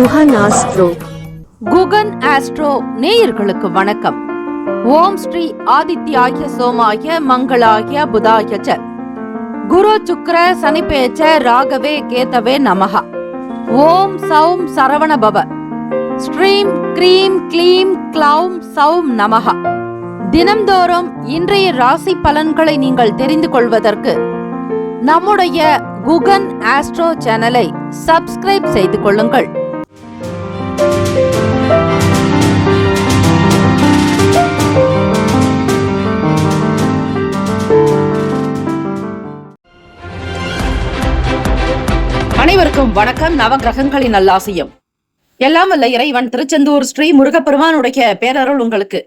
Guhan astro. Guhan astro நேயர்களுக்கு வணக்கம். ஓம் ஸ்ரீ ஆதித்யாய சோமாய மங்களாய புதாய ச குரு சுக்ர சனிபேச்ச ராகவே கேதவே நமஹ. ஓம் சௌம் சரவண பவ. ஸ்ரீம் க்ரீம் க்ளீம் க்ளௌம் சௌம் நமஹ. தினம்தோறும் இன்றைய ராசி பலன்களை நீங்கள் தெரிந்து கொள்வதற்கு நம்முடைய குகன் ஆஸ்ட்ரோ சேனலை சப்ஸ்கிரைப் செய்து கொள்ளுங்கள். அனைவருக்கும் வணக்கம். நவகிரகங்களின் நல்லாசியம். எல்லாம் வல்ல இறைவன் திருச்செந்தூர் ஸ்ரீ முருகப்பெருமானுடைய பேரருள் உங்களுக்கு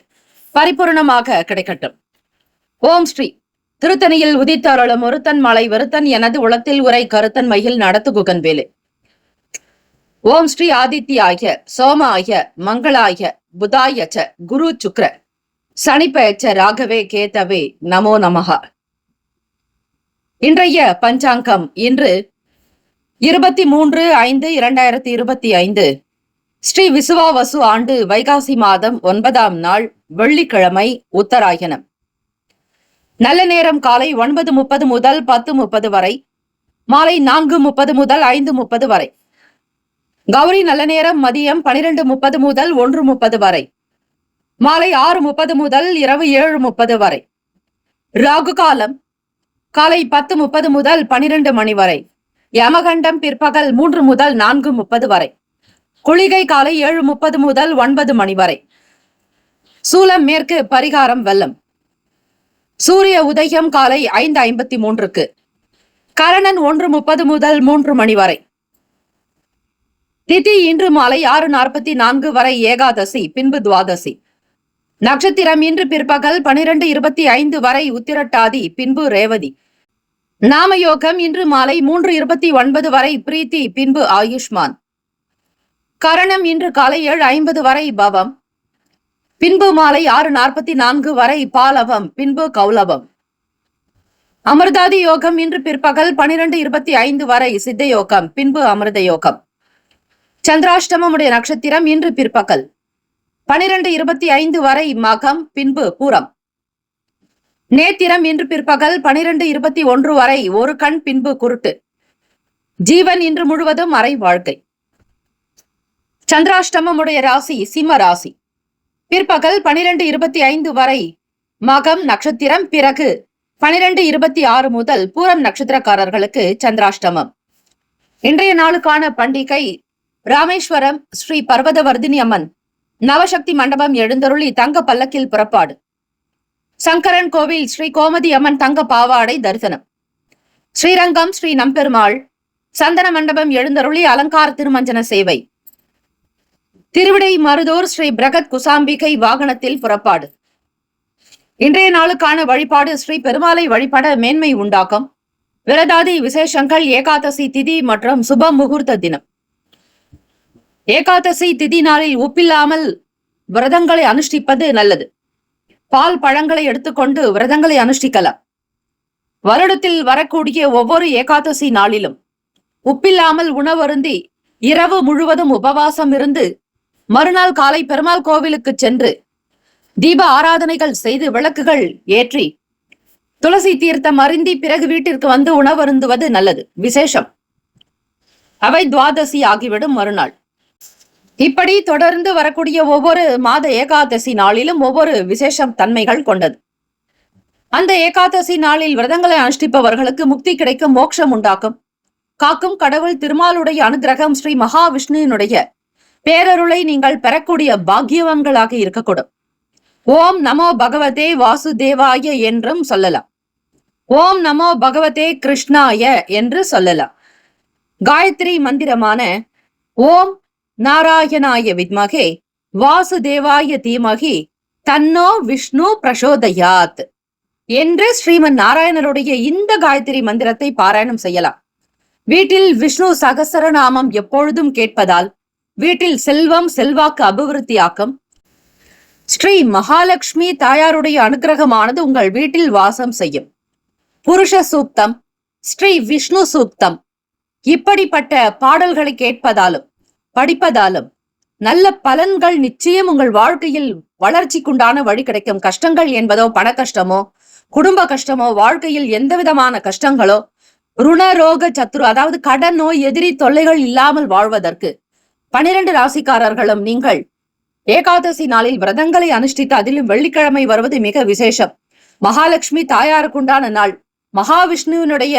பரிபூர்ணமாக கிடைக்கட்டும். ஓம் ஸ்ரீ திருத்தணியில் உதித்தருளும் ஒருத்தன் மலை வருத்தன் எனது உளத்தில் உரை கருத்தன் மயில் நடத்து குகன் வேலு. ஓம் ஸ்ரீ ஆதித்யாய சோமாய மங்களாய புதாய ச குரு சுக்ர சனிப்பெயர்ச்ச ராகவே கேதவே நமோ நமஹ. இன்றைய பஞ்சாங்கம் இன்று 23/5/2025 ஸ்ரீ விசுவாவசு ஆண்டு வைகாசி மாதம் 9ஆம் நாள் வெள்ளிக்கிழமை உத்தராயணம். நல்ல நேரம் காலை 9:30 முதல் 10:30 வரை, மாலை 4:30 முதல் 5:30 வரை. கௌரி நல்ல நேரம் மதியம் 12:30 முதல் 1:30 வரை, மாலை 6:30 முதல் இரவு 7:30 வரை. ராகு காலம் காலை 10:30 முதல் 12 மணி வரை. யமகண்டம் பிற்பகல் 3 முதல் 4:30 வரை. குளிகை காலை 7:30 முதல் 9 மணி வரை. சூலம் மேற்கு, பரிகாரம் வெள்ளம். சூரிய உதயம் காலை 5:53. கரணன் 1:30 முதல் 3 மணி வரை. திதி இன்று மாலை 6:44 வரை ஏகாதசி, பின்பு துவாதசி. நட்சத்திரம் இன்று பிற்பகல் 12:25 வரை உத்திரட்டாதி, பின்பு ரேவதி. நாமயோகம் இன்று மாலை 3:29 வரை பிரீத்தி, பின்பு ஆயுஷ்மான். கரணம் இன்று காலை 7:50 வரை பவம், பின்பு மாலை 6:44 வரை பாலவம், பின்பு கௌலவம். அமிர்தாதி யோகம் இன்று பிற்பகல் 12:25 வரை சித்த யோகம், பின்பு அமிர்த யோகம். சந்திராஷ்டமம் உடைய நட்சத்திரம் இன்று பிற்பகல் 12:25 வரை மகம், பின்பு பூரம். நேத்திரம் இன்று பிற்பகல் 12:21 வரை ஒரு கண், பின்பு குருட்டு. ஜீவன் இன்று முழுவதும் அரை வாழ்க்கை. சந்திராஷ்டமம் உடைய ராசி சிம்ம ராசி. பிற்பகல் 12:25 வரை மகம் நட்சத்திரம், பிறகு 12:26 முதல் பூரம் நட்சத்திரக்காரர்களுக்கு சந்திராஷ்டமம். இன்றைய நாளுக்கான பண்டிகை ராமேஸ்வரம் ஸ்ரீ பர்வதவர்தினி அம்மன் நவசக்தி மண்டபம் எழுந்தருளி தங்க பல்லக்கில் புறப்பாடு. சங்கரன் கோவில் ஸ்ரீ கோமதி அம்மன் தங்க பாவாடை தரிசனம். ஸ்ரீரங்கம் ஸ்ரீ நம்பெருமாள் சந்தன மண்டபம் எழுந்தருளி அலங்கார திருமஞ்சன சேவை. திருவிடை மருதூர் ஸ்ரீ பிரகத் குசாம்பிகை வாகனத்தில் புறப்பாடு. இன்றைய நாளுக்கான வழிபாடு ஸ்ரீ பெருமாளை வழிபட மேன்மை உண்டாக்கும். விரதாதி விசேஷங்கள் ஏகாதசி திதி மற்றும் சுப முகூர்த்த தினம். ஏகாதசி திதி நாளில் உப்பில்லாமல் விரதங்களை அனுஷ்டிப்பது நல்லது. பால் பழங்களை எடுத்துக்கொண்டு விரதங்களை அனுஷ்டிக்கலாம். வருடத்தில் வரக்கூடிய ஒவ்வொரு ஏகாதசி நாளிலும் உப்பில்லாமல் உணவருந்தி இரவு முழுவதும் உபவாசம் இருந்து மறுநாள் காலை பெருமாள் கோவிலுக்கு சென்று தீப ஆராதனைகள் செய்து விளக்குகள் ஏற்றி துளசி தீர்த்தம் அருந்தி பிறகு வீட்டிற்கு வந்து உணவருந்துவது நல்லது, விசேஷம். அவை துவாதசி ஆகிவிடும் மறுநாள். இப்படி தொடர்ந்து வரக்கூடிய ஒவ்வொரு மாத ஏகாதசி நாளிலும் ஒவ்வொரு விசேஷம் தன்மைகள் கொண்டது. அந்த ஏகாதசி நாளில் விரதங்களை அனுஷ்டிப்பவர்களுக்கு முக்தி கிடைக்கும், மோட்சம் உண்டாக்கும். காக்கும் கடவுள் திருமாலுடைய அனுகிரகம், ஸ்ரீ மகாவிஷ்ணுவினுடைய பேரருளை நீங்கள் பெறக்கூடிய பாக்கியவான்களாக இருக்கக்கூடும். ஓம் நமோ பகவதே வாசுதேவாய என்றும் சொல்லலாம். ஓம் நமோ பகவதே கிருஷ்ணாய என்று சொல்லலாம். காயத்ரி மந்திரமான ஓம் நாராயணாய வித்மகே வாசுதேவாய தீமகி தன்னோ விஷ்ணு பிரசோதயாத் என்று ஸ்ரீமன் நாராயணருடைய இந்த காயத்ரி மந்திரத்தை பாராயணம் செய்யலாம். வீட்டில் விஷ்ணு சகசரநாமம் எப்பொழுதும் கேட்பதால் வீட்டில் செல்வம் செல்வாக்கு அபிவிருத்தியாக்கும். ஸ்ரீ மகாலட்சுமி தாயாருடைய அனுகிரகமானது உங்கள் வீட்டில் வாசம் செய்யும். புருஷ சூக்தம், ஸ்ரீ விஷ்ணு சூக்தம் இப்படிப்பட்ட பாடல்களை கேட்பதாலும் படிப்பதாலும் நல்ல பலன்கள் நிச்சயம் உங்கள் வாழ்க்கையில் வளர்ச்சிக்குண்டான வழி கிடைக்கும். கஷ்டங்கள் என்பதோ பண கஷ்டமோ, குடும்ப கஷ்டமோ, வாழ்க்கையில் எந்த விதமான கஷ்டங்களோ, ருணரோக சத்துரு அதாவது கடன் நோய் எதிரி தொல்லைகள் இல்லாமல் வாழ்வதற்கு 12 ராசிக்காரர்களும் நீங்கள் ஏகாதசி நாளில் விரதங்களை அனுஷ்டித்து அதிலும் வெள்ளிக்கிழமை வருவது மிக விசேஷம். மகாலட்சுமி தாயாருக்குண்டான நாள். மகாவிஷ்ணுவினுடைய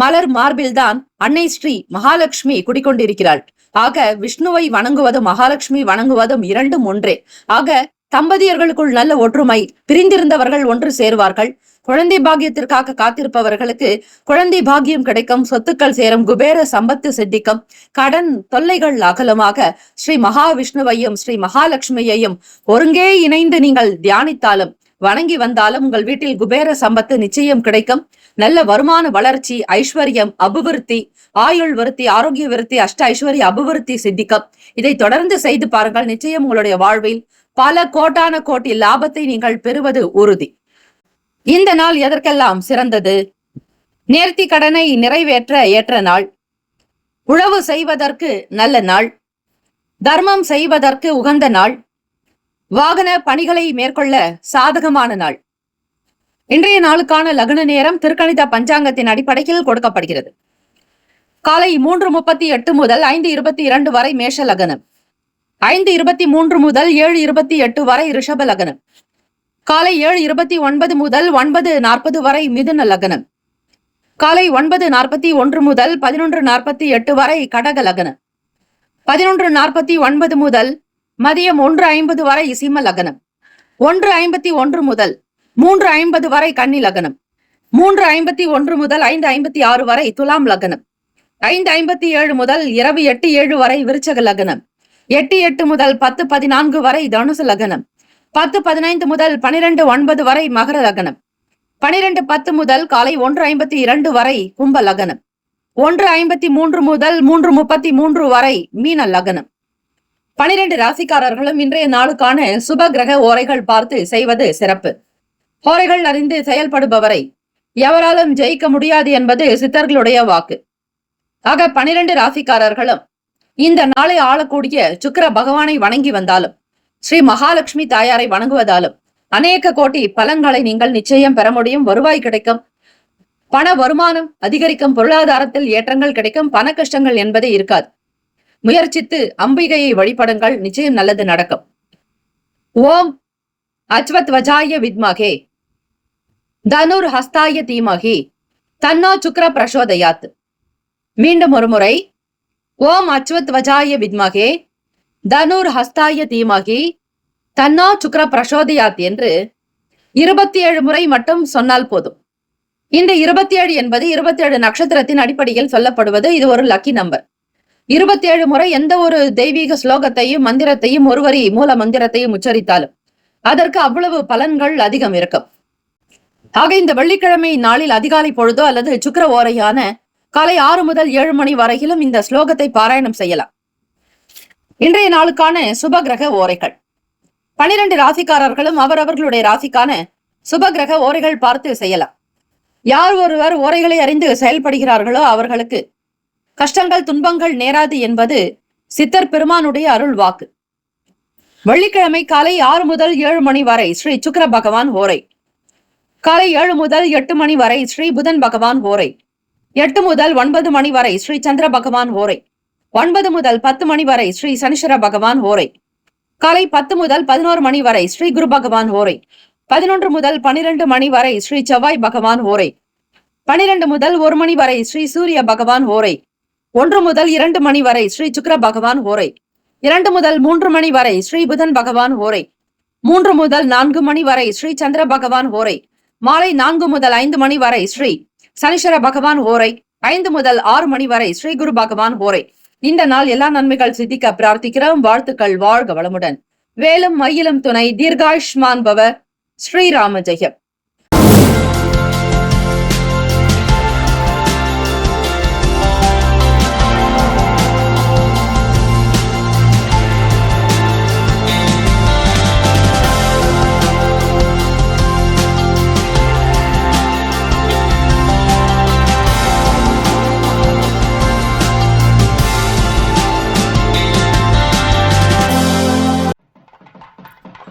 மலர் மார்பில்தான் அன்னை ஸ்ரீ மகாலட்சுமி குடிக்கொண்டிருக்கிறாள். ஆக விஷ்ணுவை வணங்குவதும் மகாலட்சுமி வணங்குவதும் இரண்டும் ஒன்றே. ஆக தம்பதியர்களுக்குள் நல்ல ஒற்றுமை, பிரிந்திருந்தவர்கள் ஒன்று சேர்வார்கள். குழந்தை பாக்கியத்திற்காக காத்திருப்பவர்களுக்கு குழந்தை பாக்கியம் கிடைக்கும், சொத்துக்கள் சேரும், குபேர சம்பத்து சித்திக்கும், கடன் தொல்லைகள் அகலமாக ஸ்ரீ மகாவிஷ்ணுவையும் ஸ்ரீ மகாலட்சுமியையும் ஒருங்கே இணைந்து நீங்கள் தியானித்தாலும் வணங்கி வந்தாலும் உங்கள் வீட்டில் குபேர சம்பத்து நிச்சயம் கிடைக்கும். நல்ல வருமான வளர்ச்சி, ஐஸ்வர்யம், அபிவிருத்தி, ஆயுள் விருத்தி, ஆரோக்கிய விருத்தி, அஷ்ட ஐஸ்வர்ய அபிவிருத்தி சித்திக்கும். இதை தொடர்ந்து செய்து பாருங்கள். நிச்சயம் உங்களுடைய வாழ்வில் பல கோட்டான கோட்டி லாபத்தை நீங்கள் பெறுவது உறுதி. இந்த நாள் எதற்கெல்லாம் சிறந்தது? நேர்த்தி கடனை நிறைவேற்ற ஏற்ற நாள், உழவு செய்வதற்கு நல்ல நாள், தர்மம் செய்வதற்கு உகந்த நாள், வாகன பணிகளை மேற்கொள்ள சாதகமான நாள். இன்றைய நாளுக்கான லக்ன நேரம் திருக்கணித பஞ்சாங்கத்தின் அடிப்படையில் கொடுக்கப்படுகிறது. காலை 3:38 முதல் 5:22 வரை மேஷ லக்னம், 5:23 முதல் 7:28 வரை ரிஷப லக்னம், காலை 7:29 முதல் 9:40 வரை மிதுன லக்னம், காலை 9:41 முதல் 11:48 வரை கடக லக்னம், 11:49 முதல் மதியம் 1:50 வரை சிம்ம லக்னம், 1:51 முதல் 3:50 வரை கன்னி லக்னம், 3:51 முதல் 5:56 வரை துலாம் லக்னம், 5:57 முதல் இரவு 8:07 வரை விருச்சக லக்னம், 8:08 முதல் 10:14 வரை தனுசு லக்னம், 10:15 முதல் 12:09 வரை மகர லக்னம், 12:10 முதல் காலை 1:52 வரை கும்ப லக்னம், 1:53 முதல் 3:33 வரை மீன லக்னம். 12 ராசிக்காரர்களும் இன்றைய நாளுக்கான சுப கிரக ஓரைகள் பார்த்து செய்வது சிறப்பு. ஓரைகள் அறிந்து செயல்படுபவரை எவராலும் ஜெயிக்க முடியாது என்பது சித்தர்களுடைய வாக்கு. ஆக 12 ராசிக்காரர்களும் இந்த நாளை ஆளக்கூடிய சுக்கிர பகவானை வணங்கி வந்தாலும் ஸ்ரீ மகாலட்சுமி தாயாரை வணங்குவதாலும் அநேக கோட்டி பலன்களை நீங்கள் நிச்சயம் பெற முடியும். வருவாய் கிடைக்கும், பண வருமானம் அதிகரிக்கும், பொருளாதாரத்தில் ஏற்றங்கள் கிடைக்கும், பண கஷ்டங்கள் என்பதே இருக்காது. முயற்சித்து அம்பிகையை வழிபடுங்கள், நிச்சயம் நல்லது நடக்கும். ஓம் அச்வத்வஜாய வித்மகே தனுர் ஹஸ்தாய தீமகி தன்னோ சுக்ர பிரசோதயாத். மீண்டும் ஒரு முறை, ஓம் அச்வத்வஜாய வித்மகே தனுர் ஹஸ்தாய தீமகி தன்னோ சுக்ர பிரசோதயாத் என்று 27 முறை மட்டும் சொன்னால் போதும். இந்த 27 என்பது 27 நட்சத்திரத்தின் அடிப்படையில் சொல்லப்படுவது. இது ஒரு லக்கி நம்பர். 27 முறை எந்த ஒரு தெய்வீக ஸ்லோகத்தையும் மந்திரத்தையும் ஒரு வரி மூல மந்திரத்தையும் உச்சரித்தாலும் அதற்கு அவ்வளவு பலன்கள் அதிகம் இருக்கும். ஆக இந்த வெள்ளிக்கிழமை நாளில் அதிகாலை பொழுதோ அல்லது சுக்கிர ஓரையான காலை 6 முதல் 7 மணி வரையிலும் இந்த ஸ்லோகத்தை பாராயணம் செய்யலாம். இன்றைய நாளுக்கான சுப கிரக ஓரைகள். 12 ராசிக்காரர்களும் அவரவர்களுடைய ராசிக்கான சுப கிரக ஓரைகள் பார்த்து செய்யலாம். யார் ஒருவர் ஓரைகளை அறிந்து செயல்படுகிறார்களோ அவர்களுக்கு கஷ்டங்கள் துன்பங்கள் நேராது என்பது சித்தர் பெருமானுடைய அருள் வாக்கு. வெள்ளிக்கிழமை காலை 6 முதல் 7 மணி வரை ஸ்ரீ சுக்கிர பகவான் ஓரை, காலை 7 முதல் 8 மணி வரை ஸ்ரீ புதன் பகவான் ஓரை, 8 முதல் 9 மணி வரை ஸ்ரீ சந்திர பகவான் ஓரை, 9 முதல் 10 மணி வரை ஸ்ரீ சனீஸ்வர பகவான் ஓரை, காலை 10 முதல் 11 மணி வரை ஸ்ரீ குரு பகவான் ஓரை, 11 முதல் 12 மணி வரை ஸ்ரீ செவ்வாய் பகவான் ஓரை, 12 முதல் 1 மணி வரை ஸ்ரீ சூரிய பகவான் ஓரை, 1 முதல் 2 மணி வரை ஸ்ரீ சுக்கிர பகவான் ஓரை, 2 முதல் 3 மணி வரை ஸ்ரீ புதன் பகவான் ஓரை, 3 முதல் 4 மணி வரை ஸ்ரீ சந்திர பகவான் ஓரை, மாலை 4 முதல் 5 மணி வரை ஸ்ரீ சனீஸ்வர பகவான் ஓரை, 5 முதல் 6 மணி வரை ஸ்ரீ குரு பகவான் ஓரை. இந்த நாள் எல்லா நன்மைகள் சித்திக்க பிரார்த்திக்கிறோம். வாழ்த்துக்கள். வாழ்க வளமுடன். வேலும் மயிலும் துணை. தீர்காயுஷ்மான் பவ. ஸ்ரீராம ஜெயம்.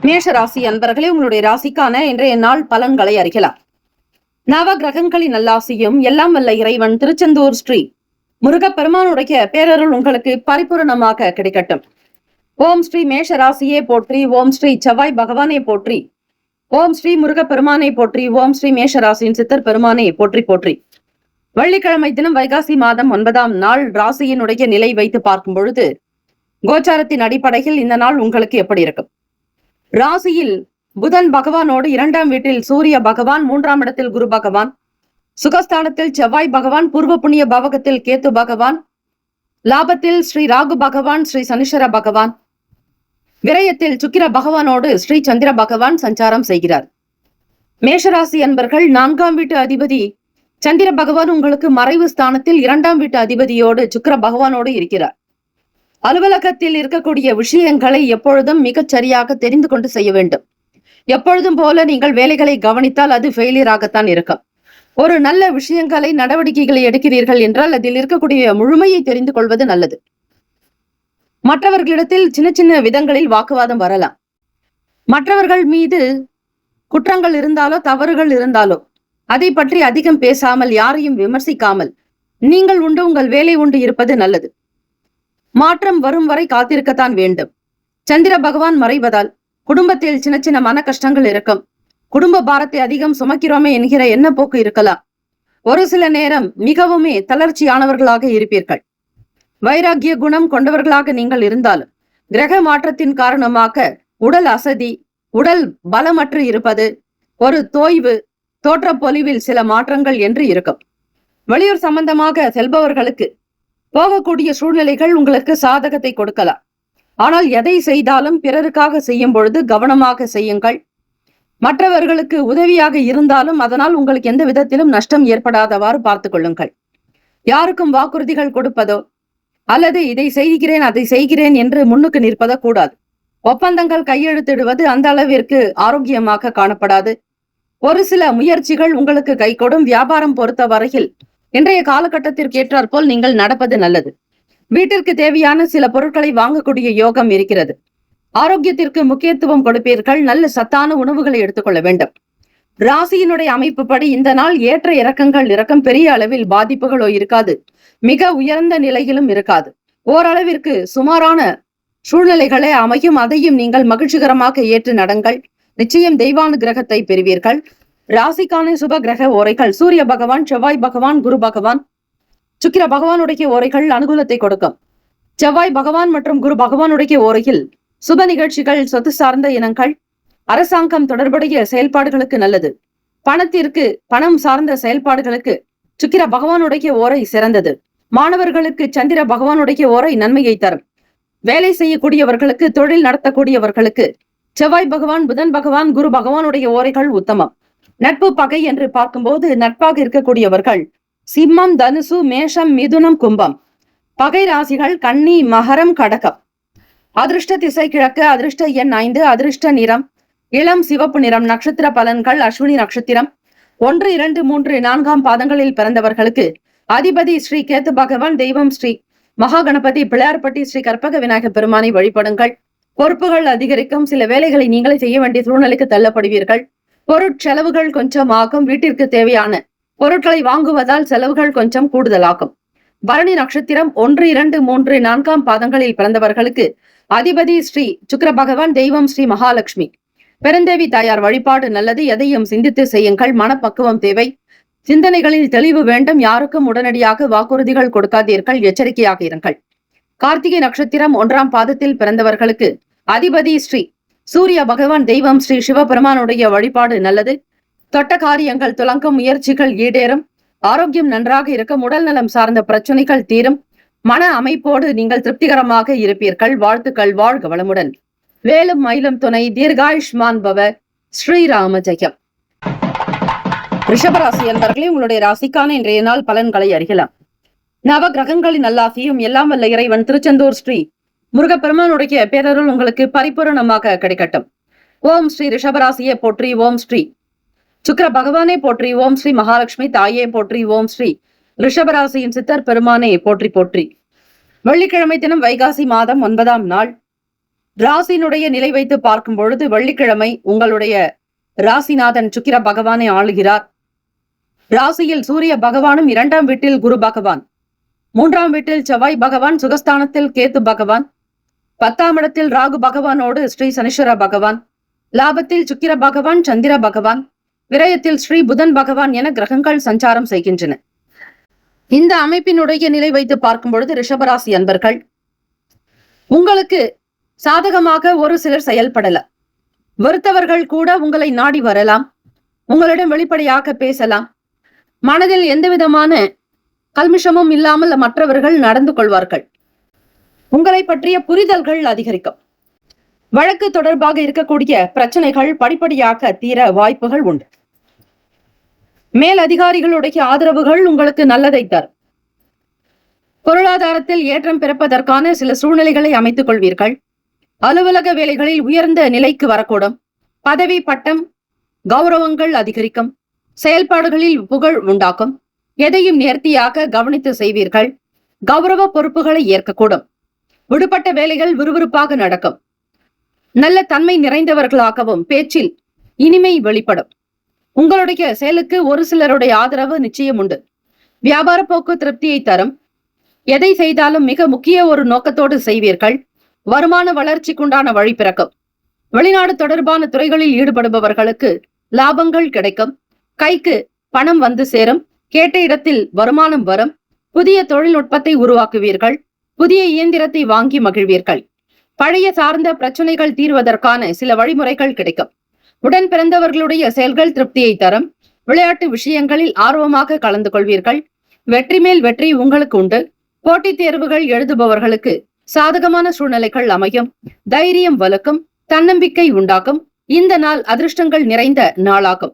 மேஷ ராசி அன்பர்களே, உங்களுடைய ராசிக்கான இன்றைய நாள் பலன்களை அறியலாம். நவ கிரகங்களின் நல்லாசியும் எல்லாம் வல்ல இறைவன் திருச்செந்தூர் ஸ்ரீ முருகப்பெருமானுடைய பேரருள் உங்களுக்கு பரிபூரணமாக கிடைக்கட்டும். ஓம் ஸ்ரீ மேஷ ராசியே போற்றி, ஓம் ஸ்ரீ செவ்வாய் பகவானே போற்றி, ஓம் ஸ்ரீ முருகப்பெருமானை போற்றி, ஓம் ஸ்ரீ மேஷ ராசியின் சித்தர் பெருமானை போற்றி போற்றி. வெள்ளிக்கிழமை தினம் வைகாசி மாதம் 9ஆம் நாள் ராசியினுடைய நிலை வைத்து பார்க்கும் பொழுது கோச்சாரத்தின் அடிப்படையில் இந்த நாள் உங்களுக்கு எப்படி இருக்கும்? ராசியில் புதன் பகவானோடு 2ஆம் வீட்டில் சூரிய பகவான், 3ஆம் இடத்தில் குரு பகவான், சுகஸ்தானத்தில் செவ்வாய் பகவான், பூர்வ புண்ணிய பாவகத்தில் கேத்து பகவான், லாபத்தில் ஸ்ரீ ராகு பகவான், ஸ்ரீ சனீஸ்வர பகவான், விரயத்தில் சுக்கிர பகவானோடு ஸ்ரீ சந்திர பகவான் சஞ்சாரம் செய்கிறார். மேஷராசி அன்பர்கள், 4ஆம் வீட்டு அதிபதி சந்திர பகவான் உங்களுக்கு மறைவு ஸ்தானத்தில் 2ஆம் வீட்டு அதிபதியோடு சுக்கிர பகவானோடு இருக்கிறார். அலுவலகத்தில் இருக்கக்கூடிய விஷயங்களை எப்பொழுதும் மிகச் சரியாக தெரிந்து கொண்டு செய்ய வேண்டும். எப்பொழுதும் போல நீங்கள் வேலைகளை கவனித்தால் அது ஃபெயிலியர் ஆகத்தான் இருக்கும். ஒரு நல்ல விஷயங்களை நடவடிக்கைகளை எடுக்கிறீர்கள் என்றால் அதில் இருக்கக்கூடிய முழுமையை தெரிந்து கொள்வது நல்லது. மற்றவர்களிடத்தில் சின்ன சின்ன விதங்களில் வாக்குவாதம் வரலாம். மற்றவர்கள் மீது குற்றங்கள் இருந்தாலோ தவறுகள் இருந்தாலோ அதை பற்றி அதிகம் பேசாமல், யாரையும் விமர்சிக்காமல் நீங்கள் உண்டு உங்கள் வேலை உண்டு இருப்பது நல்லது. மாற்றம் வரும் வரை காத்திருக்கத்தான் வேண்டும். சந்திர பகவான் மறைவதால் குடும்பத்தில் சின்ன சின்ன மன கஷ்டங்கள் இருக்கும். குடும்ப பாரத்தை அதிகம் சுமக்கிறோமே என்கிற எண்ண போக்கு இருக்கலாம். ஒரு சில நேரம் மிகவுமே தளர்ச்சியானவர்களாக இருப்பீர்கள். வைராகிய குணம் கொண்டவர்களாக நீங்கள் இருந்தாலும் கிரக மாற்றத்தின் காரணமாக உடல் அசதி, உடல் பலமற்று இருப்பது, ஒரு தோய்வு, தோற்ற பொலிவில் சில மாற்றங்கள் என்று இருக்கும். வெளியூர் சம்பந்தமாக செல்பவர்களுக்கு போகக்கூடிய சூழ்நிலைகள் உங்களுக்கு சாதகத்தை கொடுக்கலாம். ஆனால் எதை செய்தாலும் பிறருக்காக செய்யும் பொழுது கவனமாக செய்யுங்கள். மற்றவர்களுக்கு உதவியாக இருந்தாலும் அதனால் உங்களுக்கு எந்த விதத்திலும் நஷ்டம் ஏற்படாதவாறு பார்த்துக் கொள்ளுங்கள். யாருக்கும் வாக்குறுதிகள் கொடுப்பதோ அல்லது இதை செய்கிறேன் அதை செய்கிறேன் என்று முன்னுக்கு நிற்பதோ கூடாது. ஒப்பந்தங்கள் கையெழுத்திடுவது அந்த அளவிற்கு ஆரோக்கியமாக காணப்படாது. ஒரு சில முயற்சிகள் உங்களுக்கு கைகூடும். வியாபாரம் பொறுத்த வரையில் இன்றைய காலகட்டத்திற்கு ஏற்றாற்போல் நீங்கள் நடப்பது நல்லது. வீட்டிற்கு தேவையான சில பொருட்களை வாங்கக்கூடிய யோகம் இருக்கிறது. ஆரோக்கியத்திற்கு முக்கியத்துவம் கொடுப்பீர்கள். நல்ல சத்தான உணவுகளை எடுத்துக்கொள்ள வேண்டும். ராசியினுடைய அமைப்பு படி இந்த நாள் ஏற்ற இறக்கங்கள் இருக்கும். பெரிய அளவில் பாதிப்புகளோ இருக்காது. மிக உயர்ந்த நிலையிலும் இருக்காது. ஓரளவிற்கு சுமாரான சூழ்நிலைகளே அமையும். அதையும் நீங்கள் மகிழ்ச்சிகரமாக ஏற்று நடங்கள். நிச்சயம் தெய்வானுகிரகத்தை பெறுவீர்கள். ராசிக்கான சுப கிரக ஓரைகள் சூரிய பகவான், செவ்வாய் பகவான், குரு பகவான், சுக்கிர பகவானுடைய ஓரைகள் அனுகூலத்தை கொடுக்கும். செவ்வாய் பகவான் மற்றும் குரு பகவானுடைய ஓரையில் சுப நிகழ்ச்சிகள், சொத்து சார்ந்த இனங்கள், அரசாங்கம் தொடர்புடைய செயல்பாடுகளுக்கு நல்லது. பணத்திற்கு, பணம் சார்ந்த செயல்பாடுகளுக்கு சுக்கிர பகவானுடைய ஓரை சிறந்தது. மாணவர்களுக்கு சந்திர பகவானுடைய ஓரை நன்மையை தரும். வேலை செய்யக்கூடியவர்களுக்கு, தொழில் நடத்தக்கூடியவர்களுக்கு செவ்வாய் பகவான், புதன் பகவான், குரு பகவானுடைய ஓரைகள் உத்தமம். நட்பு பகை என்று பார்க்கும்போது நட்பாக இருக்கக்கூடியவர்கள் சிம்மம், தனுசு, மேஷம், மிதுனம், கும்பம். பகை ராசிகள் கன்னி, மகரம், கடகம். அதிர்ஷ்ட திசை கிழக்கு, அதிர்ஷ்ட எண் 5, அதிர்ஷ்ட நிறம் இளம் சிவப்பு நிறம். நட்சத்திர பலன்கள் அஸ்வினி நட்சத்திரம் 1, 2, 3, 4ஆம் பாதங்களில் பிறந்தவர்களுக்கு அதிபதி ஸ்ரீ கேத்து பகவான், தெய்வம் ஸ்ரீ மகா கணபதி, பிள்ளையார்பட்டி ஸ்ரீ கற்பக விநாயகர் பெருமானை வழிபடுங்கள். பொறுப்புகள் அதிகரிக்கும். சில வேலைகளை நீங்களே செய்ய வேண்டிய சூழ்நிலைக்கு தள்ளப்படுவீர்கள். பொருட்செலவுகள் கொஞ்சம் ஆகும். வீட்டிற்கு தேவையான பொருட்களை வாங்குவதால் செலவுகள் கொஞ்சம் கூடுதலாகும். பரணி நட்சத்திரம் 1, 2, 3, 4ஆம் பாதங்களில் பிறந்தவர்களுக்கு அதிபதி ஸ்ரீ சுக்கிர பகவான், தெய்வம் ஸ்ரீ மகாலட்சுமி, பெருந்தேவி தாயார் வழிபாடு நல்லது. எதையும் சிந்தித்து செய்யுங்கள். மனப்பக்குவம் தேவை. சிந்தனைகளில் தெளிவு வேண்டும். யாருக்கும் உடனடியாக வாக்குறுதிகள் கொடுக்காதீர்கள். எச்சரிக்கையாக இருங்கள். கார்த்திகை நட்சத்திரம் 1ஆம் பாதத்தில் பிறந்தவர்களுக்கு அதிபதி ஸ்ரீ சூரிய பகவான், தெய்வம் ஸ்ரீ சிவபெருமானுடைய வழிபாடு நல்லது. தொட்ட காரியங்கள் துலங்கும். முயற்சிகள் ஈடேறும். ஆரோக்கியம் நன்றாக இருக்கும். உடல் நலம் சார்ந்த பிரச்சனைகள் தீரும். மன அமைப்போடு நீங்கள் திருப்திகரமாக இருப்பீர்கள். வாழ்த்துக்கள். வாழ்க வளமுடன். வேலும் மயிலும் துணை. தீர்காயுஷ்மான் பவ. ஸ்ரீராம ஜெயம். ரிஷபராசி என்பர்களே, உங்களுடைய ராசிக்கான இன்றைய நாள் பலன்களை அறியலாம். நவ கிரகங்களின் நல்லாசியும் எல்லாம் வல்ல இறைவன் திருச்செந்தூர் ஸ்ரீ முருகப்பெருமானுடைய பேரருள் உங்களுக்கு பரிபூரணமாக கிடைக்கட்டும். ஓம் ஸ்ரீ ரிஷபராசியை போற்றி, ஓம் ஸ்ரீ சுக்கிர பகவானே போற்றி, ஓம் ஸ்ரீ மகாலட்சுமி தாயே போற்றி, ஓம் ஸ்ரீ ரிஷபராசியின் சித்தர் பெருமானே போற்றி போற்றி. வெள்ளிக்கிழமை தினம் வைகாசி மாதம் 9ஆம் நாள் ராசியினுடைய நிலை வைத்து பார்க்கும் பொழுது வெள்ளிக்கிழமை உங்களுடைய ராசிநாதன் சுக்கிர பகவானை ஆளுகிறார். ராசியில் சூரிய பகவானும், 2ஆம் வீட்டில் குரு பகவான், 3ஆம் வீட்டில் செவ்வாய் பகவான், சுகஸ்தானத்தில் கேத்து பகவான், 10ஆம் இடத்தில் ராகு பகவானோடு ஸ்ரீ சனீஸ்வர பகவான், லாபத்தில் சுக்கிர பகவான், சந்திர பகவான், விரயத்தில் ஸ்ரீ புதன் பகவான் என கிரகங்கள் சஞ்சாரம் செய்கின்றன. இந்த அமைப்பினுடைய நிலை வைத்து பார்க்கும் பொழுது ரிஷபராசி அன்பர்கள், உங்களுக்கு சாதகமாக ஒரு சிலர் செயல்படலாம். வெறுத்தவர்கள் கூட உங்களை நாடி வரலாம். உங்களிடம் வெளிப்படையாக பேசலாம். மனதில் எந்த விதமான கல்மிஷமும் இல்லாமல் மற்றவர்கள் நடந்து கொள்வார்கள். உங்களை பற்றிய புரிதல்கள் அதிகரிக்கும். வழக்கு தொடர்பாக இருக்கக்கூடிய பிரச்சனைகள் படிப்படியாக தீர வாய்ப்புகள் உண்டு. மேல் அதிகாரிகளுடைய ஆதரவுகள் உங்களுக்கு நல்லதை தரும். பொருளாதாரத்தில் ஏற்றம் பிறப்பதற்கான சில சூழ்நிலைகளை அமைத்துக் கொள்வீர்கள். அலுவலக வேலைகளில் உயர்ந்த நிலைக்கு வரக்கூடும். பதவி, பட்டம், கௌரவங்கள் அதிகரிக்கும். செயல்பாடுகளில் புகழ் உண்டாக்கும். எதையும் நேர்த்தியாக கவனித்து செய்வீர்கள். கௌரவ பொறுப்புகளை ஏற்கக்கூடும். விடுபட்ட வேலைகள் விறுவிறுப்பாக நடக்கும். நல்ல தன்மை நிறைந்தவர்களாகவும் பேச்சில் இனிமை வெளிப்படும். உங்களுடைய செயலுக்கு ஒரு சிலருடைய ஆதரவு நிச்சயம் உண்டு. வியாபார போக்கு திருப்தியை தரும். எதை செய்தாலும் மிக முக்கிய ஒரு நோக்கத்தோடு செய்வீர்கள். வருமான வளர்ச்சிக்குண்டான வழி பிறக்கும். வெளிநாடு தொடர்பான துறைகளில் ஈடுபடுபவர்களுக்கு லாபங்கள் கிடைக்கும். கைக்கு பணம் வந்து சேரும். கேட்ட இடத்தில் வருமானம் வரும். புதிய தொழில்நுட்பத்தை உருவாக்குவீர்கள். புதிய இயந்திரத்தை வாங்கி மகிழ்வீர்கள். பழைய சார்ந்த பிரச்சனைகள் தீர்வதற்கான சில வழிமுறைகள் கிடைக்கும். உடன் பிறந்தவர்களுடைய செயல்கள் திருப்தியை தரும். விளையாட்டு விஷயங்களில் ஆர்வமாக கலந்து கொள்வீர்கள். வெற்றி மேல் வெற்றி உங்களுக்கு உண்டு. போட்டித் தேர்வுகள் எழுதுபவர்களுக்கு சாதகமான சூழ்நிலைகள் அமையும். தைரியம் வலுக்கும். தன்னம்பிக்கை உண்டாக்கும். இந்த நாள் அதிர்ஷ்டங்கள் நிறைந்த நாளாகும்.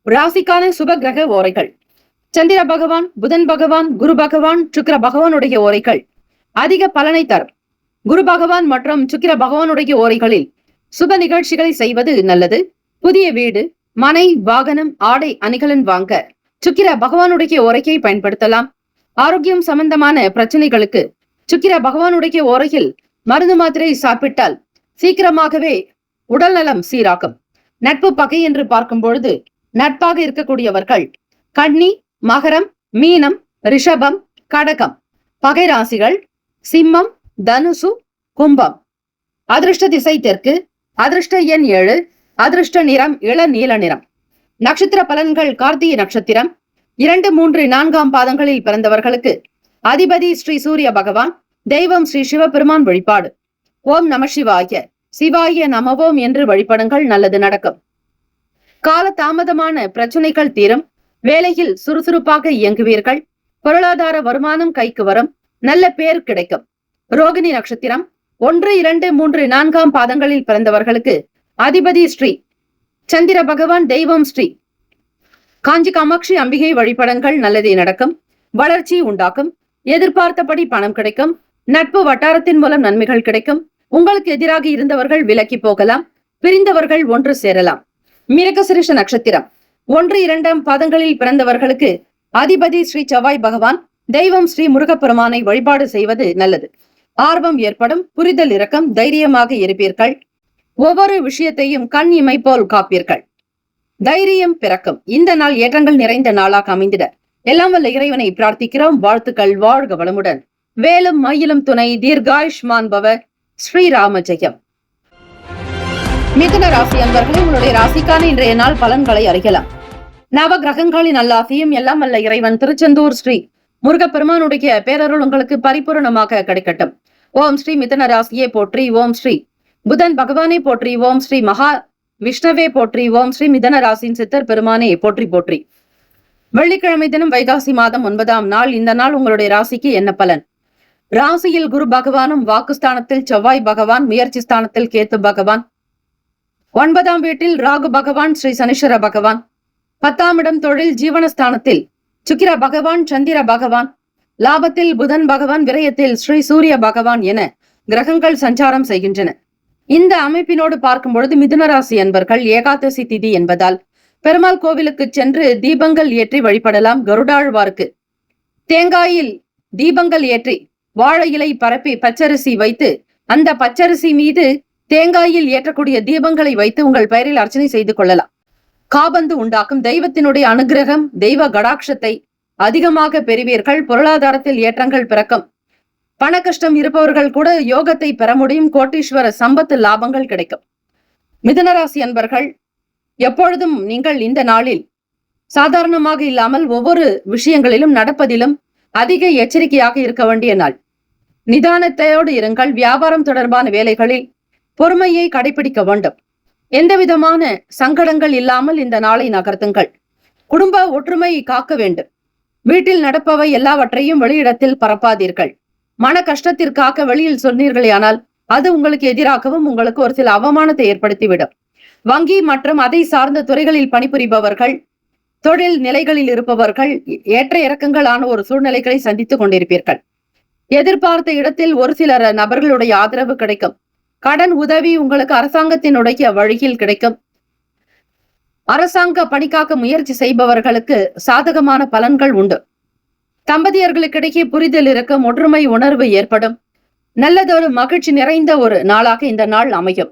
ராசிக்கான சுப கிரக ஓரைகள்: சந்திர பகவான், புதன் பகவான், குரு பகவான், சுக்கிர பகவானுடைய ஓரைகள் அதிக பலனை தரும். குரு பகவான் மற்றும் சுக்கிர பகவானுடைய ஓரைகளில் சுப நிகழ்ச்சிகளை செய்வது நல்லது. புதிய வீடு, மனை, வாகனம், ஆடை அணிகலன் வாங்க சுக்கிர பகவானுடைய ஓரையை பயன்படுத்தலாம். ஆரோக்கியம் சம்பந்தமான பிரச்சனைகளுக்கு சுக்கிர பகவானுடைய ஓரையில் மருந்து மாத்திரை சாப்பிட்டால் சீக்கிரமாகவே உடல் நலம் சீராக்கும். நட்பு பகை என்று பார்க்கும் பொழுது நட்பாக இருக்கக்கூடியவர்கள் கன்னி, மகரம், மீனம், ரிஷபம், கடகம். பகை ராசிகள் சிம்மம், தனுசு, கும்பம். அதிர்ஷ்ட திசை தெற்கு. அதிர்ஷ்ட எண் 7. அதிர்ஷ்ட நிறம் இள நீல நிறம். நட்சத்திர பலன்கள்: கார்த்திகை நட்சத்திரம் 2, 3, 4ஆம் பாதங்களில் பிறந்தவர்களுக்கு அதிபதி ஸ்ரீ சூரிய பகவான். தெய்வம் ஸ்ரீ சிவபெருமான் வழிபாடு. ஓம் நம சிவாய, சிவாய நமவோம் என்று வழிபடுங்கள். நல்லது நடக்கும். கால தாமதமான பிரச்சனைகள் தீரும். வேலையில் சுறுசுறுப்பாக இயங்குவீர்கள். பொருளாதார வருமானம் கைக்கு வரும். நல்ல பேர் கிடைக்கும். ரோகிணி நட்சத்திரம் 1, 2, 3, 4ஆம் பாதங்களில் பிறந்தவர்களுக்கு அதிபதி ஸ்ரீ சந்திர பகவான். தெய்வம் ஸ்ரீ காஞ்சி காமாட்சி அம்பிகை வழிபடங்கள். நல்லதே நடக்கும். வளர்ச்சி உண்டாக்கும். எதிர்பார்த்தபடி பணம் கிடைக்கும். நட்பு வட்டாரத்தின் மூலம் நன்மைகள் கிடைக்கும். உங்களுக்கு எதிராக இருந்தவர்கள் விலக்கி போகலாம். பிரிந்தவர்கள் ஒன்று சேரலாம். மிருகசிரிஷ நட்சத்திரம் 1, 2ஆம் பாதங்களில் பிறந்தவர்களுக்கு அதிபதி ஸ்ரீ செவ்வாய் பகவான். தெய்வம் ஸ்ரீ முருகப்பெருமானை வழிபாடு செய்வது நல்லது. ஆர்வம் ஏற்படும். புரிதல் இரக்கம். தைரியமாக இருப்பீர்கள். ஒவ்வொரு விஷயத்தையும் கண் இமை போல் காப்பீர்கள். தைரியம் பிறக்கும். இந்த நாள் ஏற்றங்கள் நிறைந்த நாளாக அமைந்திட எல்லாம் வல்ல இறைவனை பிரார்த்திக்கிறோம். வாழ்த்துக்கள். வாழ்க வளமுடன். வேலும் மயிலும் துணை. தீர்காயுஷ்மான் பவ. ஸ்ரீராம ஜெயம். மிதுன ராசி அன்பர்களே, உங்களுடைய ராசிக்கான இன்றைய நாள் பலன்களை அறியலாம். நவ கிரகங்களின் நல்லாசியும் எல்லாம் வல்ல இறைவன் திருச்செந்தூர் ஸ்ரீ முருகப்பெருமானுடைய பேரருள் உங்களுக்கு பரிபூரணமாக கிடைக்கட்டும். ஓம் ஸ்ரீ மிதுன ராசியே போற்றி. ஓம் ஸ்ரீ புதன் பகவானே போற்றி. ஓம் ஸ்ரீ மகா விஷ்ணவே போற்றி. ஓம் ஸ்ரீ மிதுன ராசியின் சித்தர் பெருமானே போற்றி போற்றி. வெள்ளிக்கிழமை தினம் வைகாசி மாதம் 9ஆம் நாள். இந்த நாள் உங்களுடைய ராசிக்கு என்ன பலன்? ராசியில் குரு பகவானும், வாக்குஸ்தானத்தில் செவ்வாய் பகவான், முயற்சி ஸ்தானத்தில் கேத்து பகவான், 9ஆம் வீட்டில் ராகு பகவான், ஸ்ரீ சனீஸ்வர பகவான், 10ஆம் இடம் தொழில் ஜீவனஸ்தானத்தில் சுக்கிர பகவான், சந்திர பகவான், லாபத்தில் புதன் பகவான், விரயத்தில் ஸ்ரீ சூரிய பகவான் என கிரகங்கள் சஞ்சாரம் செய்கின்றன. இந்த அமைப்பினோடு பார்க்கும் பொழுது மிதுனராசி அன்பர்கள் ஏகாதசி திதி என்பதால் பெருமாள் கோவிலுக்கு சென்று தீபங்கள் ஏற்றி வழிபடலாம். கருடாழ்வாருக்கு தேங்காயில் தீபங்கள் ஏற்றி வாழை இலை பரப்பி பச்சரிசி வைத்து அந்த பச்சரிசி மீது தேங்காயில் ஏற்றக்கூடிய தீபங்களை வைத்து உங்கள் பெயரில் அர்ச்சனை செய்து கொள்ளலாம். காபந்து உண்டாக்கும் தெய்வத்தினுடைய அனுகிரகம், தெய்வ கடாட்சத்தை அதிகமாக பெறுவீர்கள். பொருளாதாரத்தில் ஏற்றங்கள் பிறக்கும். பண கஷ்டம் இருப்பவர்கள் கூட யோகத்தை பெற முடியும். கோட்டீஸ்வர சம்பத்து லாபங்கள் கிடைக்கும். மிதுனராசி அன்பர்கள், எப்பொழுதும் நீங்கள் இந்த நாளில் சாதாரணமாக இல்லாமல் ஒவ்வொரு விஷயங்களிலும் நடப்பதிலும் அதிக எச்சரிக்கையாக இருக்க வேண்டிய நாள். நிதானத்தோடு இருங்கள். வியாபாரம் தொடர்பான வேலைகளில் பொறுமையை கடைபிடிக்க வேண்டும். எந்த விதமான சங்கடங்கள் இல்லாமல் இந்த நாளை நகர்த்துங்கள். குடும்ப ஒற்றுமை காக்க வேண்டும். வீட்டில் நடப்பவை எல்லாவற்றையும் வெளியிடத்தில் பரப்பாதீர்கள். மன கஷ்டத்திற்காக வெளியில் சொன்னீர்களேயானால் அது உங்களுக்கு எதிராகவும் உங்களுக்கு ஒரு சில அவமானத்தை ஏற்படுத்திவிடும். வங்கி மற்றும் அதை சார்ந்த துறைகளில் பணிபுரிபவர்கள், தொழில் நிலைகளில் இருப்பவர்கள் ஏற்ற இறக்கங்களான ஒரு சூழ்நிலைகளை சந்தித்துக் கொண்டிருப்பீர்கள். எதிர்பார்த்த இடத்தில் ஒரு சிலர் நபர்களுடைய ஆதரவு கிடைக்கும். கடன் உதவி உங்களுக்கு அரசாங்கத்தினுடைய வழியில் கிடைக்கும். அரசாங்க பணிக்காக முயற்சி செய்பவர்களுக்கு சாதகமான பலன்கள் உண்டு. தம்பதியர்களுக்கிடையே புரிதல் இருக்கும். ஒற்றுமை உணர்வு ஏற்படும். நல்லதொரு மகிழ்ச்சி நிறைந்த ஒரு நாளாக இந்த நாள் அமையும்.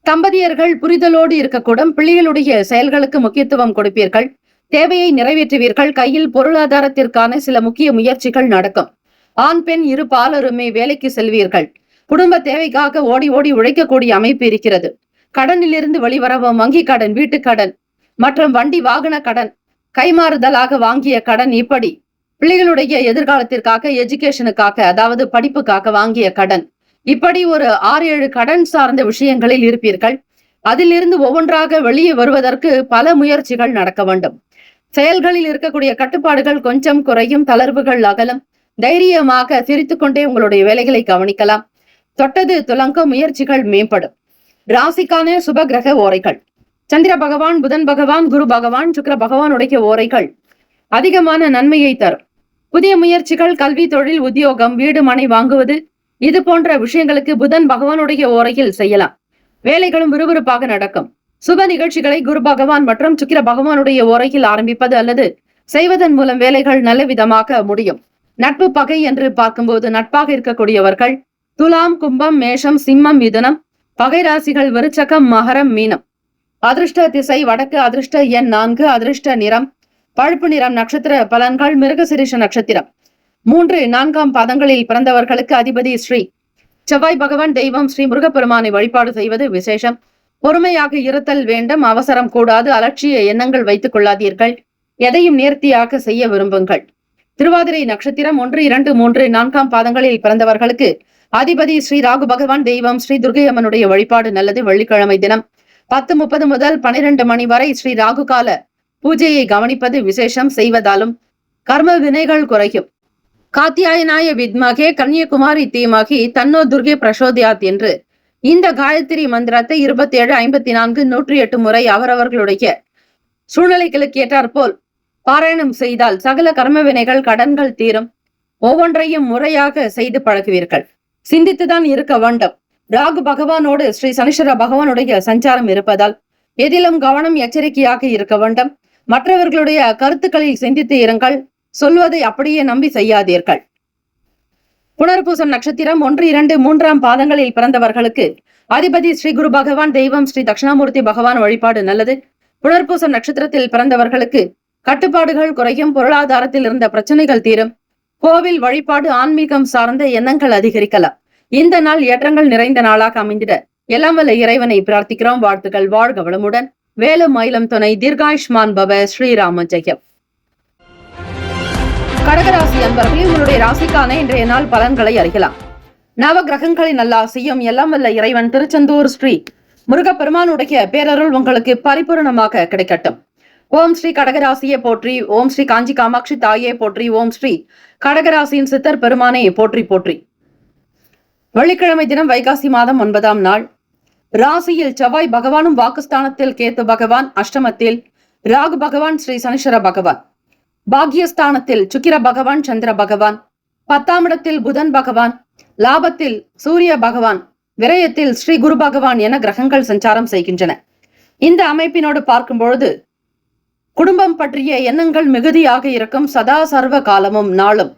தம்பதியர்கள் புரிதலோடு இருக்கக்கூடும். பிள்ளைகளுடைய செயல்களுக்கு முக்கியத்துவம் கொடுப்பீர்கள். தேவையை நிறைவேற்றுவீர்கள். கையில் பொருளாதாரத்திற்கான சில முக்கிய முயற்சிகள் நடக்கும். ஆண் பெண் இரு பாலருமே வேலைக்கு செல்வீர்கள். குடும்ப தேவைக்காக ஓடி ஓடி உழைக்கக்கூடிய அமைப்பு இருக்கிறது. கடனிலிருந்து வெளிவரவும் வங்கி கடன், வீட்டு கடன் மற்றும் வண்டி வாகன கடன், கைமாறுதலாக வாங்கிய கடன், இப்படி பிள்ளைகளுடைய எதிர்காலத்திற்காக, எஜுகேஷனுக்காக, அதாவது படிப்புக்காக வாங்கிய கடன், இப்படி ஒரு 6-7 கடன் சார்ந்த விஷயங்களில் இருப்பீர்கள். அதிலிருந்து ஒவ்வொன்றாக வெளியே வருவதற்கு பல முயற்சிகள் நடக்க வேண்டும். செயல்களில் இருக்கக்கூடிய கட்டுப்பாடுகள் கொஞ்சம் குறையும். தளர்வுகள் அகலும். தைரியமாக சிரித்துக்கொண்டே உங்களுடைய வேலைகளை கவனிக்கலாம். தொட்டது துலங்கும். முயற்சிகள் மேம்படும். ராசிக்கான சுப கிரக ஓரைகள்: சந்திர பகவான், புதன் பகவான், குரு பகவான், சுக்கிர பகவானுடைய ஓரைகள் அதிகமான நன்மையை தரும். புதிய முயற்சிகள், கல்வி, தொழில், உத்தியோகம், வீடு, மனை வாங்குவது, இது போன்ற விஷயங்களுக்கு புதன் பகவானுடைய ஓரையில் செய்யலாம். வேலைகளும் விறுவிறுப்பாக நடக்கும். சுப நிகழ்ச்சிகளை குரு பகவான் மற்றும் சுக்கிர பகவானுடைய ஓரையில் ஆரம்பிப்பது அல்லது செய்வதன் மூலம் வேலைகள் நல்ல விதமாக முடியும். நட்பு பகை என்று பார்க்கும்போது நட்பாக இருக்கக்கூடியவர்கள் துலாம், கும்பம், மேஷம், சிம்மம், மிதுனம். பகை ராசிகள் விருச்சகம், மகரம், மீனம். அதிர்ஷ்ட திசை வடக்கு. அதிர்ஷ்ட எண் 4. அதிர்ஷ்ட நிறம் பழுப்பு நிறம். நட்சத்திர பலன்கள்: மிருகசிரீஷ நட்சத்திரம் 3, 4ஆம் பாதங்களில் பிறந்தவர்களுக்கு அதிபதி ஸ்ரீ செவ்வாய் பகவான். தெய்வம் ஸ்ரீ முருகப்பெருமானை வழிபாடு செய்வது விசேஷம். பொறுமையாக இருத்தல் வேண்டும். அவசரம் கூடாது. அலட்சிய எண்ணங்கள் வைத்துக் கொள்ளாதீர்கள். எதையும் நேர்த்தியாக செய்ய விரும்புங்கள். திருவாதிரை நட்சத்திரம் 1, 2, 3, 4ஆம் பாதங்களில் பிறந்தவர்களுக்கு அதிபதி ஸ்ரீ ராகு பகவான். தெய்வம் ஸ்ரீ துர்க்கை அம்மனுடைய வழிபாடு நல்லது. வெள்ளிக்கிழமை தினம் 10:30 முதல் 12 மணி வரை ஸ்ரீ ராகு கால பூஜையை கவனிப்பது விசேஷம். செய்வதாலும் கர்ம வினைகள் குறையும். காத்தியாயனாய வித்மகே கன்னியகுமாரி தீமகி தன்னோ துர்கே பிரசோதியாத் என்று இந்த காயத்ரி மந்திரத்தை 27, 54, 108 முறை அவரவர்களுடைய சூழ்நிலைகளுக்கு ஏற்றாற்போல் பாராயணம் செய்தால் சகல கர்ம வினைகள், கடன்கள் தீரும். ஒவ்வொன்றையும் முறையாக செய்து பழகுவீர்கள். சிந்தித்துதான் இருக்க வேண்டும். ராகு பகவானோடு ஸ்ரீ சனீஸ்வர பகவானுடைய சஞ்சாரம் இருப்பதால் எதிலும் கவனம், எச்சரிக்கையாக இருக்க வேண்டும். மற்றவர்களுடைய கருத்துக்களில் சிந்தித்து இருங்கள். சொல்வதை அப்படியே நம்பி செய்யாதீர்கள். புனர்பூசம் நட்சத்திரம் 1, 2, 3ஆம் பாதங்களில் பிறந்தவர்களுக்கு அதிபதி ஸ்ரீ குரு பகவான். தெய்வம் ஸ்ரீ தட்சிணாமூர்த்தி பகவான் வழிபாடு நல்லது. புனர்பூசம் நட்சத்திரத்தில் பிறந்தவர்களுக்கு கட்டுப்பாடுகள் குறையும். பொருளாதாரத்தில் இருந்த பிரச்சனைகள் தீரும். கோவில் வழிபாடு, ஆன்மீகம் சார்ந்த எண்ணங்கள் அதிகரிக்கலாம். இந்த நாள் ஏற்றங்கள் நிறைந்த நாளாக அமைந்திட எல்லாம் வல்ல இறைவனை பிரார்த்திக்கிறோம். வாழ்த்துக்கள். வாழ்க வளமுடன். வேலும் மயிலும் துணை. தீர்காயுஷ்மான் பவ. ஸ்ரீராம ஜெயம். கடகராசி அன்பர்களே, உங்களுடைய ராசிக்கான இன்றைய நாள் பலன்களை அறியலாம். நவ கிரகங்களின் நல்லாசியும் எல்லாம் வல்ல இறைவன் திருச்செந்தூர் ஸ்ரீ முருகப்பெருமானுடைய பேரருள் உங்களுக்கு பரிபூரணமாக கிடைக்கட்டும். ஓம் ஸ்ரீ கடகராசியை போற்றி. ஓம் ஸ்ரீ காஞ்சி காமாட்சி தாயே போற்றி. ஓம் ஸ்ரீ கடகராசியின் சித்தர் பெருமானை போற்றி போற்றி. வெள்ளிக்கிழமை தினம் வைகாசி மாதம் 9ஆம் நாள். ராசியில் செவ்வாய் பகவானும், வாக்குஸ்தானத்தில் கேத்து பகவான், அஷ்டமத்தில் ராகு பகவான், ஸ்ரீ சனீஸ்வர பகவான், பாக்யஸ்தானத்தில் சுக்கிர பகவான், சந்திர பகவான், 10ஆம் இடத்தில் புதன் பகவான், லாபத்தில் சூரிய பகவான், விரயத்தில் ஸ்ரீ குரு பகவான் என கிரகங்கள் சஞ்சாரம் செய்கின்றன. இந்த அமைப்பினோடு பார்க்கும் பொழுது குடும்பம் பற்றிய எண்ணங்கள் மிகுதியாக இருக்கும். சதா சர்வ காலமும் நாளும்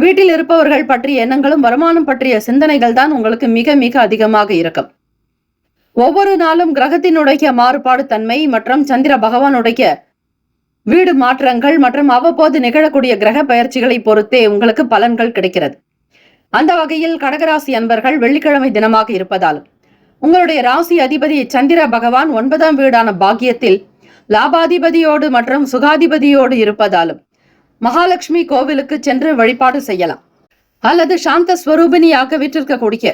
வீட்டில் இருப்பவர்கள் பற்றிய எண்ணங்களும் வருமானம் பற்றிய சிந்தனைகள் தான் உங்களுக்கு மிக மிக அதிகமாக இருக்கும். ஒவ்வொரு நாளும் கிரகத்தினுடைய மாறுபாடு தன்மை மற்றும் சந்திர பகவானுடைய வீடு மாற்றங்கள் மற்றும் அவ்வப்போது நிகழக்கூடிய கிரக பயிற்சிகளை பொறுத்தே உங்களுக்கு பலன்கள் கிடைக்கிறது. அந்த வகையில் கடகராசி அன்பர்கள் வெள்ளிக்கிழமை தினமாக இருப்பதாலும் உங்களுடைய ராசி அதிபதி சந்திர பகவான் 9ஆம் வீடான பாக்கியத்தில் லாபாதிபதியோடு மற்றும் சுகாதிபதியோடு இருப்பதாலும் மகாலட்சுமி கோவிலுக்கு சென்று வழிபாடு செய்யலாம். அல்லது சாந்த ஸ்வரூபிணியாக வீற்றிருக்கக்கூடிய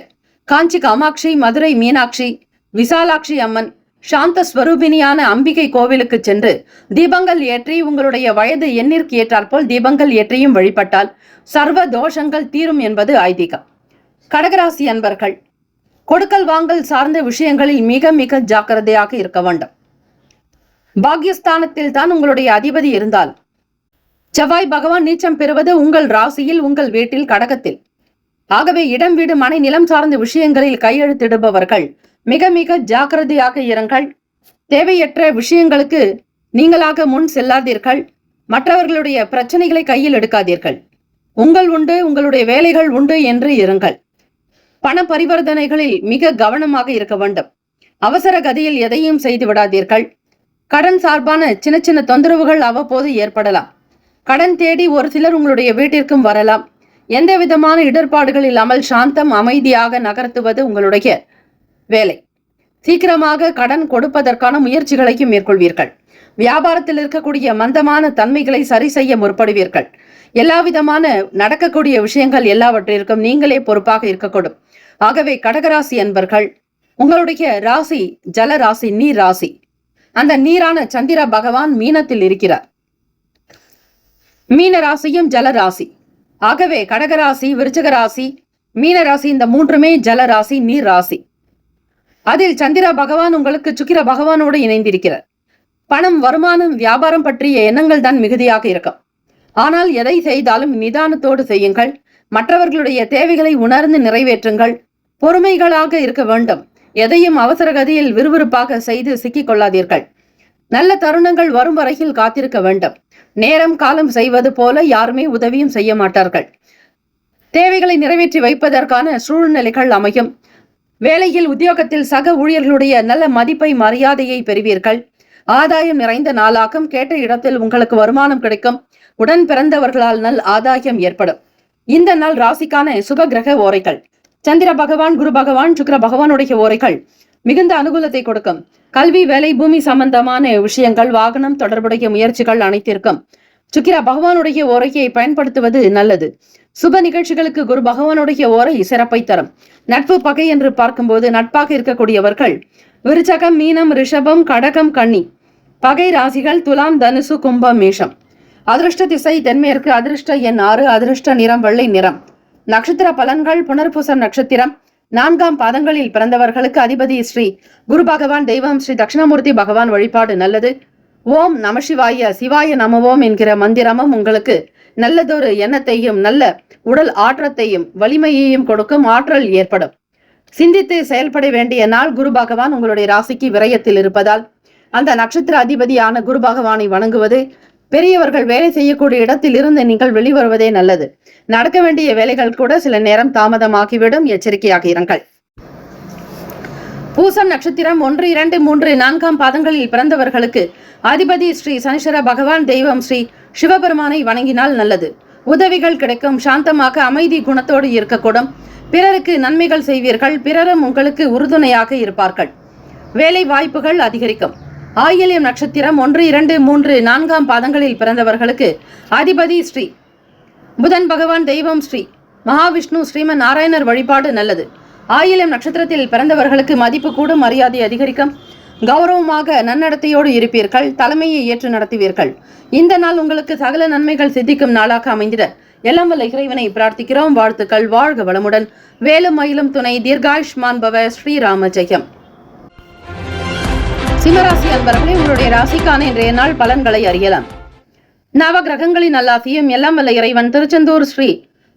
காஞ்சி காமாட்சி, மதுரை மீனாட்சி, விசாலாட்சி அம்மன், சாந்த ஸ்வரூபிணியான அம்பிகை கோவிலுக்கு சென்று தீபங்கள் ஏற்றி உங்களுடைய வயது எண்ணிற்கு ஏற்றாற்போல் தீபங்கள் ஏற்றியும் வழிபட்டால் சர்வ தோஷங்கள் தீரும் என்பது ஐதீகம். கடகராசி அன்பர்கள் கொடுக்கல் வாங்கல் சார்ந்த விஷயங்களில் மிக மிக ஜாக்கிரதையாக இருக்க வேண்டும். பாக்யஸ்தானத்தில் தான் உங்களுடைய அதிபதி இருந்தால் செவ்வாய் பகவான் நீச்சம் பெறுவது உங்கள் ராசியில், உங்கள் வீட்டில், கடகத்தில். ஆகவே இடம், வீடு, மனை, நிலம் சார்ந்த விஷயங்களில் கையெழுத்திடுபவர்கள் மிக மிக ஜாக்கிரதையாக இருங்கள். தேவையற்ற விஷயங்களுக்கு நீங்களாக முன் செல்லாதீர்கள். மற்றவர்களுடைய பிரச்சனைகளை கையில் எடுக்காதீர்கள். உங்கள் உண்டு, உங்களுடைய வேலைகள் உண்டு என்று இருங்கள். பண பரிவர்த்தனைகளில் மிக கவனமாக இருக்க வேண்டும். அவசர கதியில் எதையும் செய்து விடாதீர்கள். கடன் சார்பான சின்ன சின்ன தொந்தரவுகள் அவ்வப்போது ஏற்படலாம். கடன் தேடி ஒரு சிலர் உங்களுடைய வீட்டிற்கும் வரலாம். எந்த விதமான இடர்பாடுகள் இல்லாமல் சாந்தம் அமைதியாக நகர்த்துவது உங்களுடைய வேலை. சீக்கிரமாக கடன் கொடுப்பதற்கான முயற்சிகளையும் மேற்கொள்வீர்கள். வியாபாரத்தில் இருக்கக்கூடிய மந்தமான தன்மைகளை சரி செய்ய முற்படுவீர்கள். எல்லா விதமான நடக்கக்கூடிய விஷயங்கள் எல்லாவற்றிற்கும் நீங்களே பொறுப்பாக இருக்கக்கூடும். ஆகவே கடகராசி அன்பர்கள், உங்களுடைய ராசி ஜல ராசி, நீர் ராசி. அந்த நீரான சந்திர பகவான் மீனத்தில் இருக்கிறார். மீன ராசியும் ஜல ராசி. ஆகவே கடகராசி, விருச்சிக ராசி, மீன ராசி இந்த மூன்றுமே ஜல ராசி, நீர் ராசி. அதில் சந்திர பகவான் உங்களுக்கு சுக்கிர பகவானோடு இணைந்திருக்கிறார். பணம், வருமானம், வியாபாரம் பற்றிய எண்ணங்கள் தான் மிகுதியாக இருக்கும். ஆனால் எதை செய்தாலும் நிதானத்தோடு செய்யுங்கள். மற்றவர்களுடைய தேவைகளை உணர்ந்து நிறைவேற்றுங்கள். பொறுமைகளாக இருக்க வேண்டும். எதையும் அவசர கதியில் விறுவிறுப்பாக செய்து சிக்கிக் கொள்ளாதீர்கள். நல்ல தருணங்கள் வரும் வரையில் காத்திருக்க வேண்டும். நேரம் காலம் செய்வது போல யாருமே உதவியும் செய்ய மாட்டார்கள். தேவைகளை நிறைவேற்றி வைப்பதற்கான சூழ்நிலைகள் அமையும். வேலையில், உத்தியோகத்தில் சக ஊழியர்களுடைய நல்ல மதிப்பை, மரியாதையை பெறுவீர்கள். ஆதாயம் நிறைந்த நாளாகும். கேட்ட இடத்தில் உங்களுக்கு வருமானம் கிடைக்கும். உடன் பிறந்தவர்களால் நல் ஆதாயம் ஏற்படும். இந்த நாள் ராசிக்கான சுப கிரக ஓரைகள். சந்திர பகவான், குரு பகவான், சுக்கிர பகவானுடைய ஓரைகள் மிகுந்த அனுகூலத்தை கொடுக்கும். கல்வி, வேலை, பூமி சம்பந்தமான விஷயங்கள், வாகனம் தொடர்புடைய முயற்சிகள் அனைத்திற்கும் சுக்கிர பகவானுடைய ஓரையை பயன்படுத்துவது நல்லது. சுப நிகழ்ச்சிகளுக்கு குரு பகவானுடைய ஓரை சிறப்பை தரும். நட்பு, பகை என்று பார்க்கும்போது நட்பாக இருக்கக்கூடியவர்கள் விருச்சகம், மீனம், ரிஷபம், கடகம், கன்னி. பகை ராசிகள் துலாம், தனுசு, கும்பம், மேஷம். அதிர்ஷ்ட திசை தென்மேற்கு. அதிர்ஷ்ட எண் 6. அதிர்ஷ்ட நிறம் வெள்ளை நிறம். நட்சத்திர பலன்கள். புனர்பூசம் நட்சத்திரம் 4ஆம் பாதங்களில் பிறந்தவர்களுக்கு அதிபதி ஸ்ரீ குரு பகவான், தெய்வம் ஸ்ரீ தட்சிணாமூர்த்தி பகவான் வழிபாடு நல்லது. ஓம் நம சிவாய, சிவாய நமவோம் என்கிற மந்திரமும் உங்களுக்கு நல்லதொரு எண்ணத்தையும் நல்ல உடல் ஆற்றத்தையும் வலிமையையும் கொடுக்கும். ஆற்றல் ஏற்படும். சிந்தித்து செயல்பட வேண்டிய நாள். குரு பகவான் உங்களுடைய ராசிக்கு விரயத்தில் இருப்பதால் அந்த நட்சத்திர அதிபதியான குரு பகவானை வணங்குவது, பெரியவர்கள் வேலை செய்யக்கூடிய இடத்தில் இருந்து நீங்கள் வெளிவருவதே நல்லது. நடக்க வேண்டிய வேலைகள் கூட சில நேரம் தாமதமாகிவிடும். எச்சரிக்கையாக இருங்கள். பூசம் நட்சத்திரம் 1, 2, 3, 4ஆம் பாதங்களில் பிறந்தவர்களுக்கு அதிபதி ஸ்ரீ சனீஸ்வர பகவான், தெய்வம் ஸ்ரீ சிவபெருமானை வணங்கினால் நல்லது. உதவிகள் கிடைக்கும். சாந்தமாக அமைதி குணத்தோடு இருக்கக்கூடும். பிறருக்கு நன்மைகள் செய்வீர்கள். பிறரும் உங்களுக்கு உறுதுணையாக இருப்பார்கள். வேலை வாய்ப்புகள் அதிகரிக்கும். ஆயில்யம் நட்சத்திரம் 1, 2, 3, 4ஆம் பாதங்களில் பிறந்தவர்களுக்கு அதிபதி ஸ்ரீ புதன் பகவான், தெய்வம் ஸ்ரீ மகாவிஷ்ணு, ஸ்ரீமன் நாராயணர் வழிபாடு நல்லது. ஆயில்யம் நட்சத்திரத்தில் பிறந்தவர்களுக்கு மதிப்பு கூடும். மரியாதை அதிகரிக்கும். கௌரவமாக நன்னடத்தையோடு இருப்பீர்கள். தலைமையை ஏற்று நடத்துவீர்கள். இந்த நாள் உங்களுக்கு சகல நன்மைகள் சித்திக்கும் நாளாக அமைந்திட எல்லாம் வல்ல இறைவனை பிரார்த்திக்கிறோம். வாழ்த்துக்கள். வாழ்க வளமுடன். வேலும் மயிலும் துணை. தீர்காயுஷ்மான் பவ. ஸ்ரீராம ஜெயம். சிம்மராசி அன்பர்களே, உங்களுடைய ராசிக்கான இன்றைய நாள் பலன்களை அறியலாம். நவ கிரகங்களின் நல்லாசியும் எல்லாம் வல்ல இறைவன் திருச்செந்தூர் ஸ்ரீ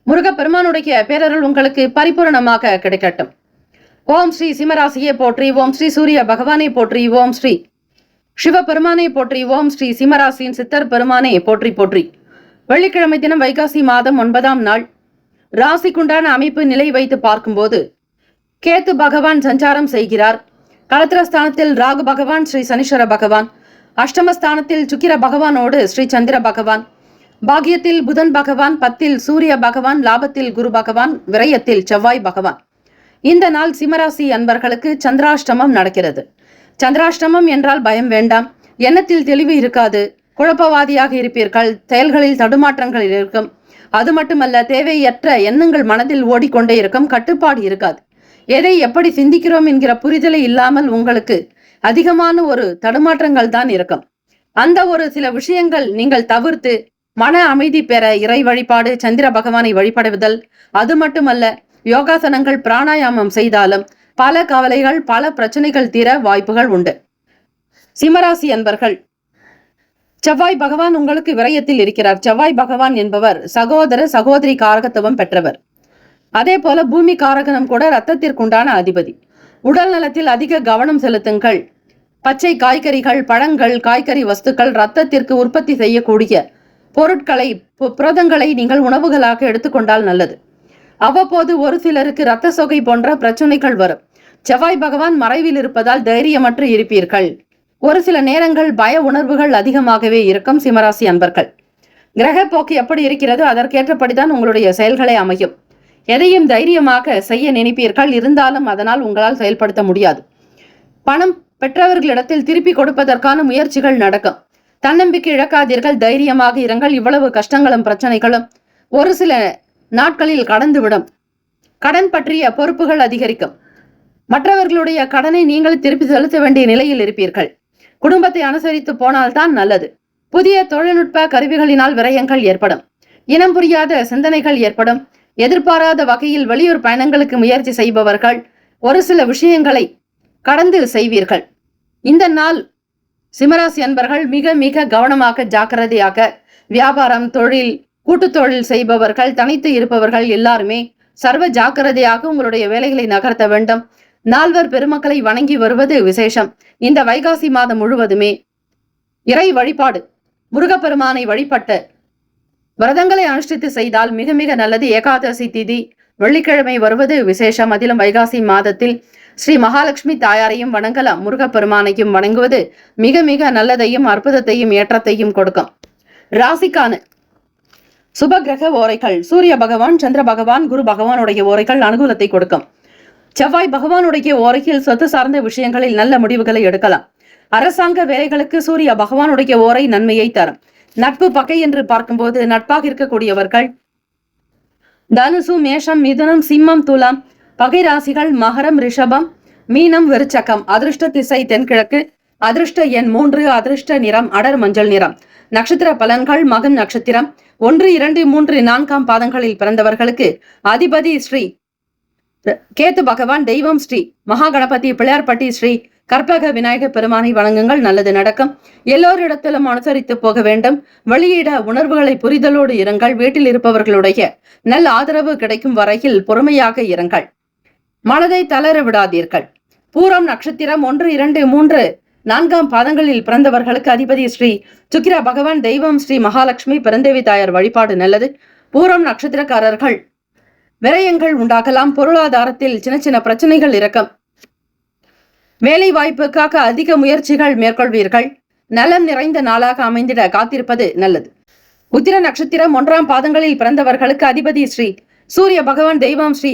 முருகப்பெருமானுடைய பேரருள் உங்களுக்கு பரிபூரணமாக கிடைக்கட்டும். ஓம் ஸ்ரீ சிம்மராசியை போற்றி. ஓம் ஸ்ரீ சூரிய பகவானை போற்றி. ஓம் ஸ்ரீ சிவபெருமானை போற்றி. ஓம் ஸ்ரீ சிம்மராசியின் சித்தர் பெருமானை போற்றி போற்றி. வெள்ளிக்கிழமை தினம் வைகாசி மாதம் 9ஆம் நாள். ராசிக்குண்டான அமைப்பு நிலை வைத்து பார்க்கும்போது கேத்து பகவான் சஞ்சாரம் செய்கிறார். களத்திரஸ்தானத்தில் ராகு பகவான் ஸ்ரீ சனீஸ்வர பகவான், அஷ்டமஸ்தானத்தில் சுக்கிர பகவானோடு ஸ்ரீ சந்திர பகவான், பாகியத்தில் புதன் பகவான், 10ல் சூரிய பகவான், லாபத்தில் குரு பகவான், விரயத்தில் செவ்வாய் பகவான். இந்த நாள் சிம்மராசி அன்பர்களுக்கு சந்திராஷ்டமம் நடக்கிறது. சந்திராஷ்டமம் என்றால் பயம் வேண்டாம். எண்ணத்தில் தெளிவு இருக்காது. குழப்பவாதியாக இருப்பீர்கள். செயல்களில் தடுமாற்றங்கள் இருக்கும். அது மட்டுமல்ல, தேவையற்ற எண்ணங்கள் மனதில் ஓடிக்கொண்டே இருக்கும். கட்டுப்பாடு இருக்காது. எதை எப்படி சிந்திக்கிறோம் என்கிற புரிதலை இல்லாமல் உங்களுக்கு அதிகமான ஒரு தடுமாற்றங்கள் தான் இருக்கும். அந்த ஒரு சில விஷயங்கள் நீங்கள் தவிர்த்து மன அமைதி பெற இறை வழிபாடு, சந்திர பகவானை வழிபடுவதல், அது மட்டுமல்ல யோகாசனங்கள், பிராணாயாமம் செய்தாலும் பல கவலைகள், பல பிரச்சனைகள் தீர வாய்ப்புகள் உண்டு. சிம்மராசி அன்பர்கள், செவ்வாய் பகவான் உங்களுக்கு விரயத்தில் இருக்கிறார். செவ்வாய் பகவான் என்பவர் சகோதர சகோதரி காரகத்துவம் பெற்றவர். அதே போல பூமி காரகனும் கூட இரத்தத்திற்குண்டான அதிபதி. உடல் நலத்தில் அதிக கவனம் செலுத்துங்கள். பச்சை காய்கறிகள், பழங்கள், காய்கறி வஸ்துக்கள், இரத்தத்திற்கு உற்பத்தி செய்யக்கூடிய பொருட்களை, புரதங்களை நீங்கள் உணவுகளாக எடுத்துக்கொண்டால் நல்லது. அவ்வப்போது ஒரு சிலருக்கு இரத்த சோகை போன்ற பிரச்சனைகள் வரும். செவ்வாய் பகவான் மறைவில் இருப்பதால் தைரியமற்று இருப்பீர்கள். ஒரு சில நேரங்கள் பய உணர்வுகள் அதிகமாகவே இருக்கும். சிம்மராசி அன்பர்கள், கிரக போக்கு எப்படி இருக்கிறதோ அதற்கேற்றபடிதான் உங்களுடைய செயல்களை அமையும். எதையும் தைரியமாக செய்ய நினைப்பீர்கள். இருந்தாலும் அதனால் உங்களால் செயல்படுத்த முடியாது. பணம் பெற்றவர்களிடத்தில் திருப்பி கொடுப்பதற்கான முயற்சிகள் நடக்கும். தன்னம்பிக்கை இழக்காதீர்கள். தைரியமாக இருங்கள். இவ்வளவு கஷ்டங்களும் பிரச்சனைகளும் ஒரு சில நாட்களில் கடந்துவிடும். கடன் பற்றிய பொறுப்புகள் அதிகரிக்கும். மற்றவர்களுடைய கடனை நீங்கள் திருப்பி செலுத்த வேண்டிய நிலையில் இருப்பீர்கள். குடும்பத்தை அனுசரித்து போனால்தான் நல்லது. புதிய தொழில்நுட்ப கருவிகளினால் விரயங்கள் ஏற்படும். இனம் புரியாத சிந்தனைகள் ஏற்படும். எதிர்பாராத வகையில் வெளியூர் பயணங்களுக்கு முயற்சி செய்பவர்கள் ஒரு சில விஷயங்களை கடந்து செய்வீர்கள். இந்த நாள் சிம்மராசி அன்பர்கள் மிக மிக கவனமாக, ஜாக்கிரதையாக வியாபாரம், தொழில், கூட்டு தொழில் செய்பவர்கள், தனித்து இருப்பவர்கள் எல்லாருமே சர்வ ஜாக்கிரதையாக உங்களுடைய வேலைகளை நகர்த்த வேண்டும். நால்வர் பெருமக்களை வணங்கி வருவது விசேஷம். இந்த வைகாசி மாதம் முழுவதுமே இறை வழிபாடு, முருகப்பெருமானை வழிபட்டு விரதங்களை அனுஷ்டித்து செய்தால் மிக மிக நல்லது. ஏகாதசி திதி வெள்ளிக்கிழமை வருவது விசேஷம். அதிலும் வைகாசி மாதத்தில் ஸ்ரீ மகாலட்சுமி தாயாரையும் வணங்கலாம். முருகப்பெருமானையும் வணங்குவது மிக மிக நல்லதையும் அற்புதத்தையும் ஏற்றத்தையும் கொடுக்கும். ராசிக்கான சுப கிரக ஓரைகள்: சூரிய பகவான், சந்திர பகவான், குரு பகவானுடைய ஓரைகள் அனுகூலத்தை கொடுக்கும். செவ்வாய் பகவானுடைய ஓரையில் சொத்து சார்ந்த விஷயங்களில் நல்ல முடிவுகளை எடுக்கலாம். அரசாங்க வேலைகளுக்கு சூரிய பகவானுடைய ஓரை நன்மையை தரும். நட்பு பகை என்று பார்க்கும்போது நட்பாக இருக்கக்கூடியவர்கள் தனுசு, மேஷம், மிதுனம், சிம்மம், துலாம். பகை ராசிகள் மகரம், ரிஷபம், மீனம், விருச்சகம். அதிர்ஷ்ட திசை தென்கிழக்கு. அதிர்ஷ்ட எண் 3. அதிர்ஷ்ட நிறம் அடர் மஞ்சள் நிறம். நட்சத்திர பலன்கள்: மகன் நட்சத்திரம் 1, 2, 3, 4ஆம் பாதங்களில் பிறந்தவர்களுக்கு அதிபதி ஸ்ரீ கேத்து பகவான், தெய்வம் ஸ்ரீ மகா கணபதி, பிள்ளையார்பட்டி ஸ்ரீ கற்பக விநாயக பெருமானை வணங்குங்கள். நல்லது நடக்கும். எல்லோரிடத்திலும் அனுசரித்து போக வேண்டும். வெளியிட உணர்வுகளை புரிதலோடு இருங்கள். வீட்டில் இருப்பவர்களுடைய நல்ல ஆதரவு கிடைக்கும் வரையில் பொறுமையாக இருங்கள். மனதை தளர விடாதீர்கள். பூரம் நட்சத்திரம் 1, 2, 3, 4ஆம் பாதங்களில் பிறந்தவர்களுக்கு அதிபதி ஸ்ரீ சுக்கிர பகவான், தெய்வம் ஸ்ரீ மகாலட்சுமி, பிறந்தேவி தாயார் வழிபாடு நல்லது. பூரம் நட்சத்திரக்காரர்கள் விரயங்கள் உண்டாகலாம். பொருளாதாரத்தில் சின்ன சின்ன பிரச்சனைகள் இருக்கும். வேலை வாய்ப்புக்காக அதிக முயற்சிகள் மேற்கொள்வீர்கள். நலம் நிறைந்த நாளாக அமைந்திட காத்திருப்பது நல்லது. உத்திர நட்சத்திரம் 1ஆம் பாதங்களில் பிறந்தவர்களுக்கு அதிபதி ஸ்ரீ சூரிய பகவான், தெய்வம் ஸ்ரீ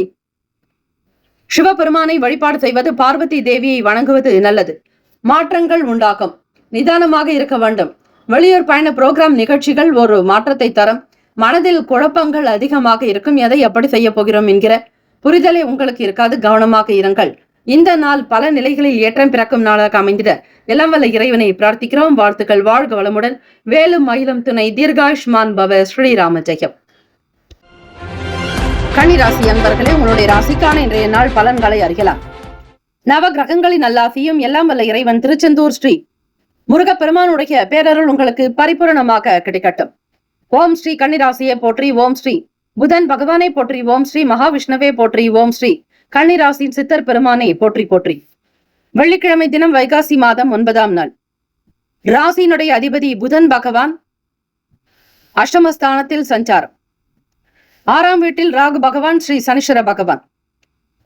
சிவபெருமானை வழிபாடு செய்வது, பார்வதி தேவியை வணங்குவது நல்லது. மாற்றங்கள் உண்டாகும். நிதானமாக இருக்க வேண்டும். வெளியூர் பயண புரோகிராம் நிகழ்ச்சிகள் ஒரு மாற்றத்தை தரும். மனதில் குழப்பங்கள் அதிகமாக இருக்கும். எதை எப்படி செய்ய போகிறோம் என்கிற புரிதலை உங்களுக்கு இருக்காது. கவனமாக இருங்கள். இந்த நாள் பல நிலைகளில் ஏற்றம் பிறக்கும் நாளாக அமைந்திட எல்லாம் வல்ல இறைவனை பிரார்த்திக்கிறோம். வாழ்த்துக்கள். வாழ்க வளமுடன். வேலும் மயிலும் துணை. தீர்காயுஷ்மான் பவ. ஸ்ரீராம ஜெயம். கன்னிராசி அன்பர்களே, உங்களுடைய ராசிக்கான இன்றைய நாள் பலன்களை அறியலாம். நவ கிரகங்களின் நல்லாசியும் எல்லாம் வல்ல இறைவன் திருச்செந்தூர் ஸ்ரீ முருகப்பெருமானுடைய பேரருள் உங்களுக்கு பரிபூரணமாக கிடைக்கட்டும். ஓம் ஸ்ரீ கன்னிராசியை போற்றி. ஓம் ஸ்ரீ புதன் பகவானை போற்றி. ஓம் ஸ்ரீ மகாவிஷ்ணுவே போற்றி. ஓம் ஸ்ரீ கன்னிராசியின் சித்தர் பெருமானை போற்றி போற்றி. வெள்ளிக்கிழமை தினம் வைகாசி மாதம் 9ஆம் நாள். ராசியினுடைய அதிபதி புதன் பகவான் அஷ்டமஸ்தானத்தில் சஞ்சாரம். 6ஆம் வீட்டில் ராகு பகவான் ஸ்ரீ சனீஸ்வர பகவான்.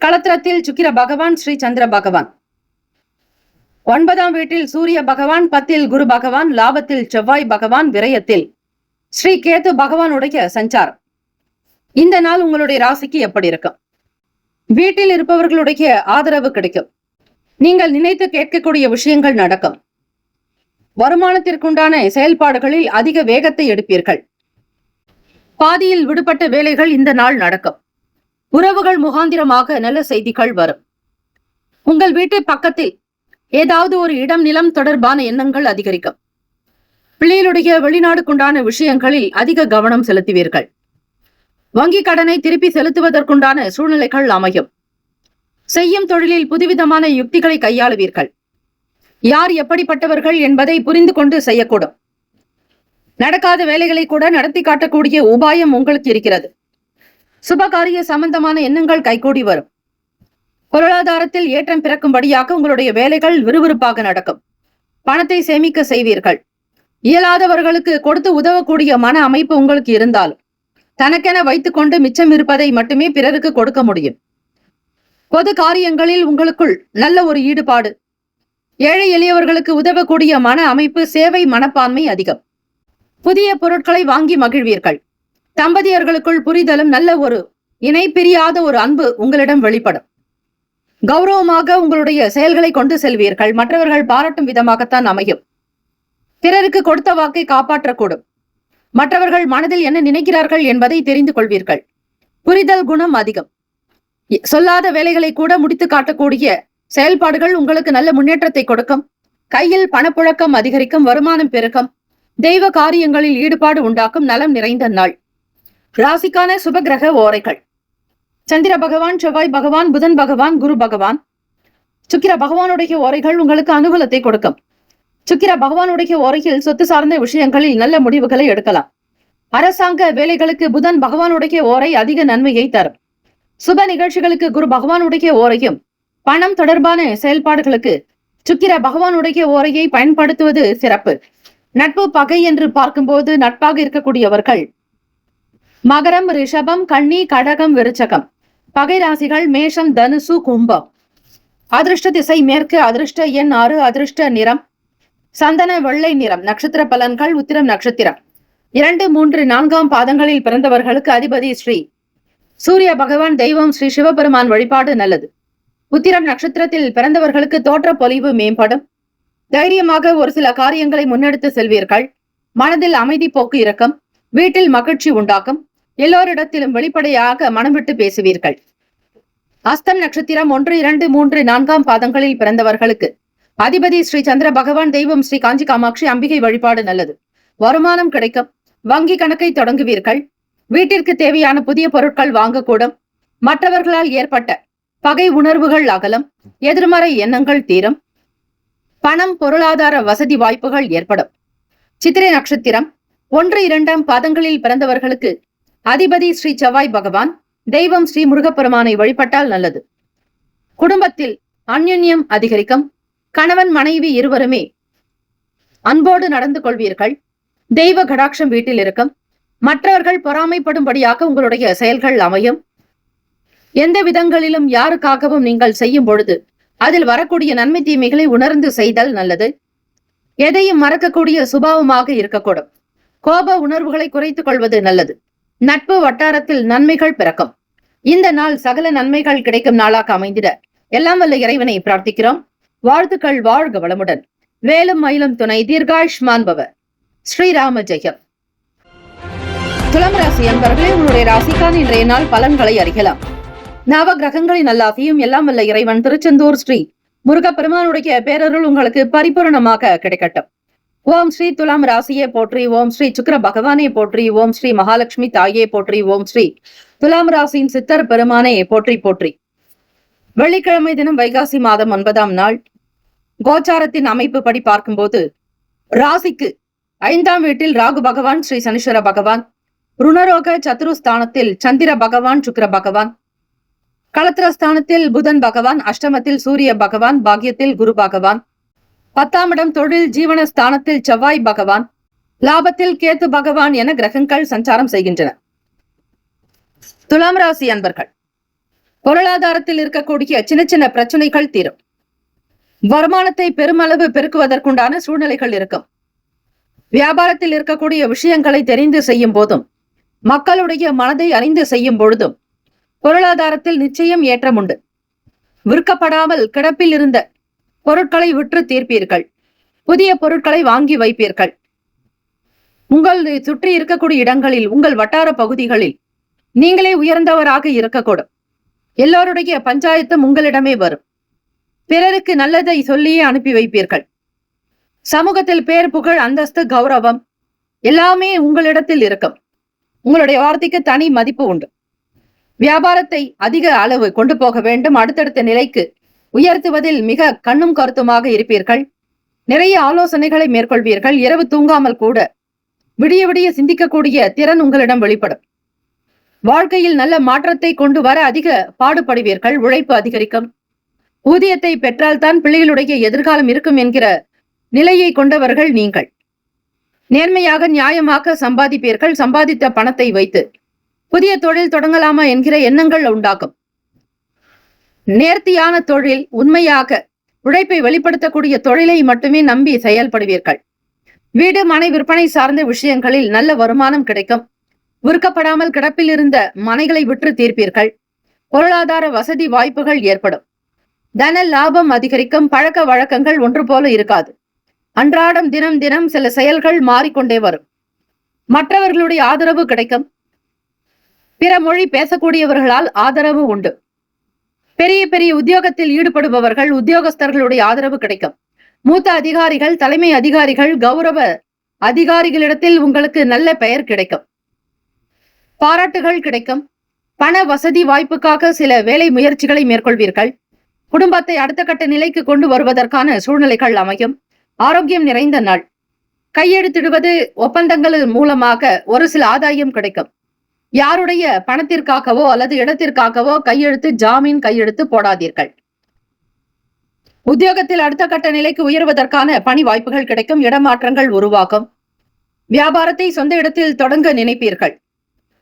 களத்திரத்தில் சுக்கிர பகவான் ஸ்ரீ சந்திர பகவான். 9ஆம் வீட்டில் சூரிய பகவான், 10இல் குரு பகவான், லாபத்தில் செவ்வாய் பகவான், விரயத்தில் ஸ்ரீ கேது பகவானுடைய சஞ்சாரம். இந்த நாள் உங்களுடைய ராசிக்கு எப்படி இருக்கும்? வீட்டில் இருப்பவர்களுடைய ஆதரவு கிடைக்கும். நீங்கள் நினைத்து கேட்கக்கூடிய விஷயங்கள் நடக்கும். வருமானத்திற்குண்டான செயல்பாடுகளில் அதிக வேகத்தை எடுப்பீர்கள். பாதியில் விடுபட்ட வேலைகள் இந்த நாள் நடக்கும். உறவுகள் முகாந்திரமாக நல்ல செய்திகள் வரும். உங்கள் வீட்டு பக்கத்தில் ஏதாவது ஒரு இடம் நிலம் தொடர்பான எண்ணங்கள் அதிகரிக்கும். பிள்ளைகளுடைய வெளிநாடுக்குண்டான விஷயங்களில் அதிக கவனம் செலுத்துவீர்கள். வங்கி கடனை திருப்பி செலுத்துவதற்குண்டான சூழ்நிலைகள் அமையும். செய்யும் தொழிலில் புதுவிதமான யுக்திகளை கையாளுவீர்கள். யார் எப்படிப்பட்டவர்கள் என்பதை புரிந்து கொண்டு செய்யக்கூடும். நடக்காத வேலைகளை கூட நடத்தி காட்டக்கூடிய உபாயம் உங்களுக்கு இருக்கிறது. சுபகாரிய சம்பந்தமான எண்ணங்கள் கைகூடி வரும். பொருளாதாரத்தில் ஏற்றம் பிறக்கும்படியாக உங்களுடைய வேலைகள் விறுவிறுப்பாக நடக்கும். பணத்தை சேமிக்க செய்வீர்கள். இயலாதவர்களுக்கு கொடுத்து உதவக்கூடிய மன அமைப்பு உங்களுக்கு இருந்தாலும் தனக்கென வைத்துக் கொண்டு மிச்சம் இருப்பதை மட்டுமே பிறருக்கு கொடுக்க முடியும். பொது காரியங்களில் உங்களுக்குள் நல்ல ஒரு ஈடுபாடு. ஏழை எளியவர்களுக்கு உதவக்கூடிய மன அமைப்பு, சேவை மனப்பான்மை அதிகம். புதிய பொருட்களை வாங்கி மகிழ்வீர்கள். தம்பதியர்களுக்குள் புரிதலும் நல்ல ஒரு இணை பிரியாத ஒரு அன்பு உங்களிடம் வெளிப்படும். கௌரவமாக உங்களுடைய செயல்களை கொண்டு செல்வீர்கள். மற்றவர்கள் பாராட்டும் விதமாகத்தான் அமையும். பிறருக்கு கொடுத்த வாக்கை காப்பாற்றக்கூடும். மற்றவர்கள் மனதில் என்ன நினைக்கிறார்கள் என்பதை தெரிந்து கொள்வீர்கள். புரிதல் குணம் அதிகம். சொல்லாத வேலைகளை கூட முடித்து காட்டக்கூடிய செயல்பாடுகள் உங்களுக்கு நல்ல முன்னேற்றத்தை கொடுக்கும். கையில் பணப்புழக்கம் அதிகரிக்கும். வருமானம் பெருக்கம். தெய்வ காரியங்களில் ஈடுபாடு உண்டாக்கும். நலம் நிறைந்த நாள். ராசிக்கான சுபகிரக ஓரைகள். சந்திர பகவான், செவ்வாய் பகவான், புதன் பகவான், குரு பகவான். சுக்கிர பகவானுடைய ஓரைகள் உங்களுக்கு அனுகூலத்தை கொடுக்கும். சுக்கிர பகவானுடைய ஓரையில் சொத்து சார்ந்த விஷயங்களில் நல்ல முடிவுகளை எடுக்கலாம். அரசாங்க வேலைகளுக்கு புதன் பகவானுடைய ஓரை அதிக நன்மையை தரும். சுப நிகழ்ச்சிகளுக்கு குரு பகவானுடைய ஓரையும், பணம் தொடர்பான செயல்பாடுகளுக்கு சுக்கிர பகவானுடைய ஓரையை பயன்படுத்துவது சிறப்பு. நட்பு பகை என்று பார்க்கும்போது நட்பாக இருக்கக்கூடியவர்கள் மகரம், ரிஷபம், கன்னி, கடகம், விருச்சகம். பகை ராசிகள் மேஷம், தனுசு, கும்பம். அதிர்ஷ்ட திசை மேற்கு. அதிர்ஷ்ட எண் 6. அதிர்ஷ்ட நிறம் சந்தன வெள்ளை நிறம். நட்சத்திர பலன்கள். உத்திரம் நட்சத்திரம் 2, 3, 4ஆம் பாதங்களில் பிறந்தவர்களுக்கு அதிபதி ஸ்ரீ சூரிய பகவான். தெய்வம் ஸ்ரீ சிவபெருமான் வழிபாடு நல்லது. உத்திரம் நட்சத்திரத்தில் பிறந்தவர்களுக்கு தோற்ற பொலிவு மேம்படும். தைரியமாக ஒரு சில காரியங்களை முன்னெடுத்து செல்வீர்கள். மனதில் அமைதி போக்கு இருக்கும். வீட்டில் மகிழ்ச்சி உண்டாக்கும். எல்லோரிடத்திலும் வெளிப்படையாக மனம் விட்டு பேசுவீர்கள். அஸ்தம் நட்சத்திரம் 1, 2, 3, 4ஆம் பாதங்களில் பிறந்தவர்களுக்கு அதிபதி ஸ்ரீ சந்திர பகவான். தெய்வம் ஸ்ரீ காஞ்சி காமாட்சி அம்பிகை வழிபாடு நல்லது. வருமானம் கிடைக்கும். வங்கி கணக்கை தொடங்குவீர்கள். வீட்டிற்கு தேவையான புதிய பொருட்கள் வாங்கக்கூடும். மற்றவர்களால் ஏற்பட்ட பகை உணர்வுகள் அகலும். எதிர்மறை எண்ணங்கள் தீரும். பணம், பொருளாதார வசதி வாய்ப்புகள் ஏற்படும். சித்திரை நட்சத்திரம் 1, 2ஆம் பாதங்களில் பிறந்தவர்களுக்கு அதிபதி ஸ்ரீ செவ்வாய் பகவான். தெய்வம் ஸ்ரீ முருகப்பெருமானை வழிபட்டால் நல்லது. குடும்பத்தில் அந்யோன்யம் அதிகரிக்கும். கணவன் மனைவி இருவருமே அன்போடு நடந்து கொள்வீர்கள். தெய்வ கடாட்சம் வீட்டில் இருக்கும். மற்றவர்கள் பொறாமைப்படும்படியாக உங்களுடைய செயல்கள் அமையும். எந்த விதங்களிலும் யாருக்காகவும் நீங்கள் செய்யும் பொழுது அதில் வரக்கூடிய நன்மை தீமைகளை உணர்ந்து செய்தல் நல்லது. எதையும் மறக்கக்கூடிய சுபாவமாக இருக்கக்கூடும். கோப உணர்வுகளை குறைத்துக் கொள்வது நல்லது. நட்பு வட்டாரத்தில் நன்மைகள் பிறக்கும். இந்த நாள் சகல நன்மைகள் கிடைக்கும் நாளாக அமைந்திட எல்லாம் வல்ல இறைவனை பிரார்த்திக்கிறோம். வாழ்த்துக்கள். வாழ்க வளமுடன். வேலும் மயிலும் துணை. தீர்காயுஷ்மான் பவ. ஸ்ரீராம ஜெயம். துலாம் ராசி அன்பர்களே, உங்களுடைய ராசிக்கான இன்றைய நாள் பலன்களை அறியலாம். நவ கிரகங்களின் நல்லாசியும் எல்லாம் வல்ல இறைவன் திருச்செந்தூர் ஸ்ரீ முருகப்பெருமானுடைய பேரருள் உங்களுக்கு பரிபூரணமாக கிடைக்கட்டும். ஓம் ஸ்ரீ துலாம் ராசியே போற்றி. ஓம் ஸ்ரீ சுக்கிர பகவானே போற்றி. ஓம் ஸ்ரீ மகாலட்சுமி தாயே போற்றி. ஓம் ஸ்ரீ துலாம் ராசியின் சித்தர் பெருமானே போற்றி போற்றி. வெள்ளிக்கிழமை தினம் வைகாசி மாதம் 9ஆம் நாள். கோச்சாரத்தின் அமைப்பு படி பார்க்கும்போது ராசிக்கு 5ஆம் வீட்டில் ராகு பகவான் ஸ்ரீ சனீஸ்வர பகவான். ருணரோக சத்துருஸ்தானத்தில் சந்திர பகவான், சுக்கிர பகவான். களத்திரஸ்தானத்தில் புதன் பகவான். அஷ்டமத்தில் சூரிய பகவான். பாக்கியத்தில் குரு பகவான். 10ஆம் இடம் தொழில் ஜீவனஸ்தானத்தில் செவ்வாய் பகவான். லாபத்தில் கேத்து பகவான் என கிரகங்கள் சஞ்சாரம் செய்கின்றன. துலாம் ராசி அன்பர்கள், பொருளாதாரத்தில் இருக்கக்கூடிய சின்ன சின்ன பிரச்சனைகள் தீரும். வருமானத்தை பெருமளவு பெருக்குவதற்குண்டான சூழ்நிலைகள் இருக்கும். வியாபாரத்தில் இருக்கக்கூடிய விஷயங்களை தெரிந்து செய்யும் போதும், மக்களுடைய மனதை அறிந்து செய்யும் பொழுதும் பொருளாதாரத்தில் நிச்சயம் ஏற்றம் உண்டு. விற்கப்படாமல் கிடப்பில் இருந்த பொருட்களை விற்று தீர்ப்பீர்கள். புதிய பொருட்களை வாங்கி வைப்பீர்கள். உங்கள் சுற்றி இருக்கக்கூடிய இடங்களில், உங்கள் வட்டார பகுதிகளில் நீங்களே உயர்ந்தவராக இருக்கக்கூடும். எல்லோருடைய பஞ்சாயத்தும் உங்களிடமே வரும். பிறருக்கு நல்லதை சொல்லியே அனுப்பி வைப்பீர்கள். சமூகத்தில் பேர், புகழ், அந்தஸ்து, கௌரவம் எல்லாமே உங்களிடத்தில் இருக்கும். உங்களுடைய வார்த்தைக்கு தனி மதிப்பு உண்டு. வியாபாரத்தை அதிக அளவு கொண்டு போக வேண்டும். அடுத்தடுத்த நிலைக்கு உயர்த்துவதில் மிக கண்ணும் கருத்துமாக இருப்பீர்கள். நிறைய ஆலோசனைகளை மேற்கொள்வீர்கள். இரவு தூங்காமல் கூட விடிய விடிய சிந்திக்கக்கூடிய திறன் உங்களிடம் வெளிப்படும். வாழ்க்கையில் நல்ல மாற்றத்தை கொண்டு வர அதிக பாடுபடுவீர்கள். உழைப்பு அதிகரிக்கும். ஊதியத்தை பெற்றால்தான் பிள்ளைகளுடைய எதிர்காலம் இருக்கும் என்கிற நிலையை கொண்டவர்கள் நீங்கள். நேர்மையாக நியாயமாக சம்பாதிப்பீர்கள். சம்பாதித்த பணத்தை வைத்து புதிய தொழில் தொடங்கலாமா என்கிற எண்ணங்கள் உண்டாகும். நேர்த்தியான தொழில், உண்மையாக உழைப்பை வெளிப்படுத்தக்கூடிய தொழிலை மட்டுமே நம்பி செயல்படுவீர்கள். வீடு மனை விற்பனை சார்ந்த விஷயங்களில் நல்ல வருமானம் கிடைக்கும். விற்கப்படாமல் கிடப்பில் இருந்த மனைகளை விற்று தீர்ப்பீர்கள். பொருளாதார வசதி வாய்ப்புகள் ஏற்படும். தன லாபம் அதிகரிக்கும். பழக்க வழக்கங்கள் ஒன்று போல இருக்காது. அன்றாடம் தினம் தினம் சில செயல்கள் மாறிக்கொண்டே வரும். மற்றவர்களுடைய ஆதரவு கிடைக்கும். பிற மொழி பேசக்கூடியவர்களால் ஆதரவு உண்டு. பெரிய பெரிய உத்தியோகத்தில் ஈடுபடுபவர்கள், உத்தியோகஸ்தர்களுடைய ஆதரவு கிடைக்கும். மூத்த அதிகாரிகள், தலைமை அதிகாரிகள், கௌரவ அதிகாரிகளிடத்தில் உங்களுக்கு நல்ல பெயர் கிடைக்கும். பாராட்டுகள் கிடைக்கும். பண வசதி வாய்ப்புக்காக சில வேலை முயற்சிகளை மேற்கொள்வீர்கள். குடும்பத்தை அடுத்த கட்ட நிலைக்கு கொண்டு வருவதற்கான சூழ்நிலைகள் அமையும். ஆரோக்கியம் நிறைந்த நாள். கையெழுத்திடுவது, ஒப்பந்தங்கள் மூலமாக ஒரு சில ஆதாயம் கிடைக்கும். யாருடைய பணத்திற்காகவோ அல்லது இடத்திற்காகவோ கையெழுத்து, ஜாமீன் கையெழுத்து போடாதீர்கள். உத்தியோகத்தில் அடுத்த கட்ட நிலைக்கு உயர்வதற்கான பணி வாய்ப்புகள் கிடைக்கும். இடமாற்றங்கள் உருவாகும். வியாபாரத்தை சொந்த இடத்தில் தொடங்க நினைப்பீர்கள்.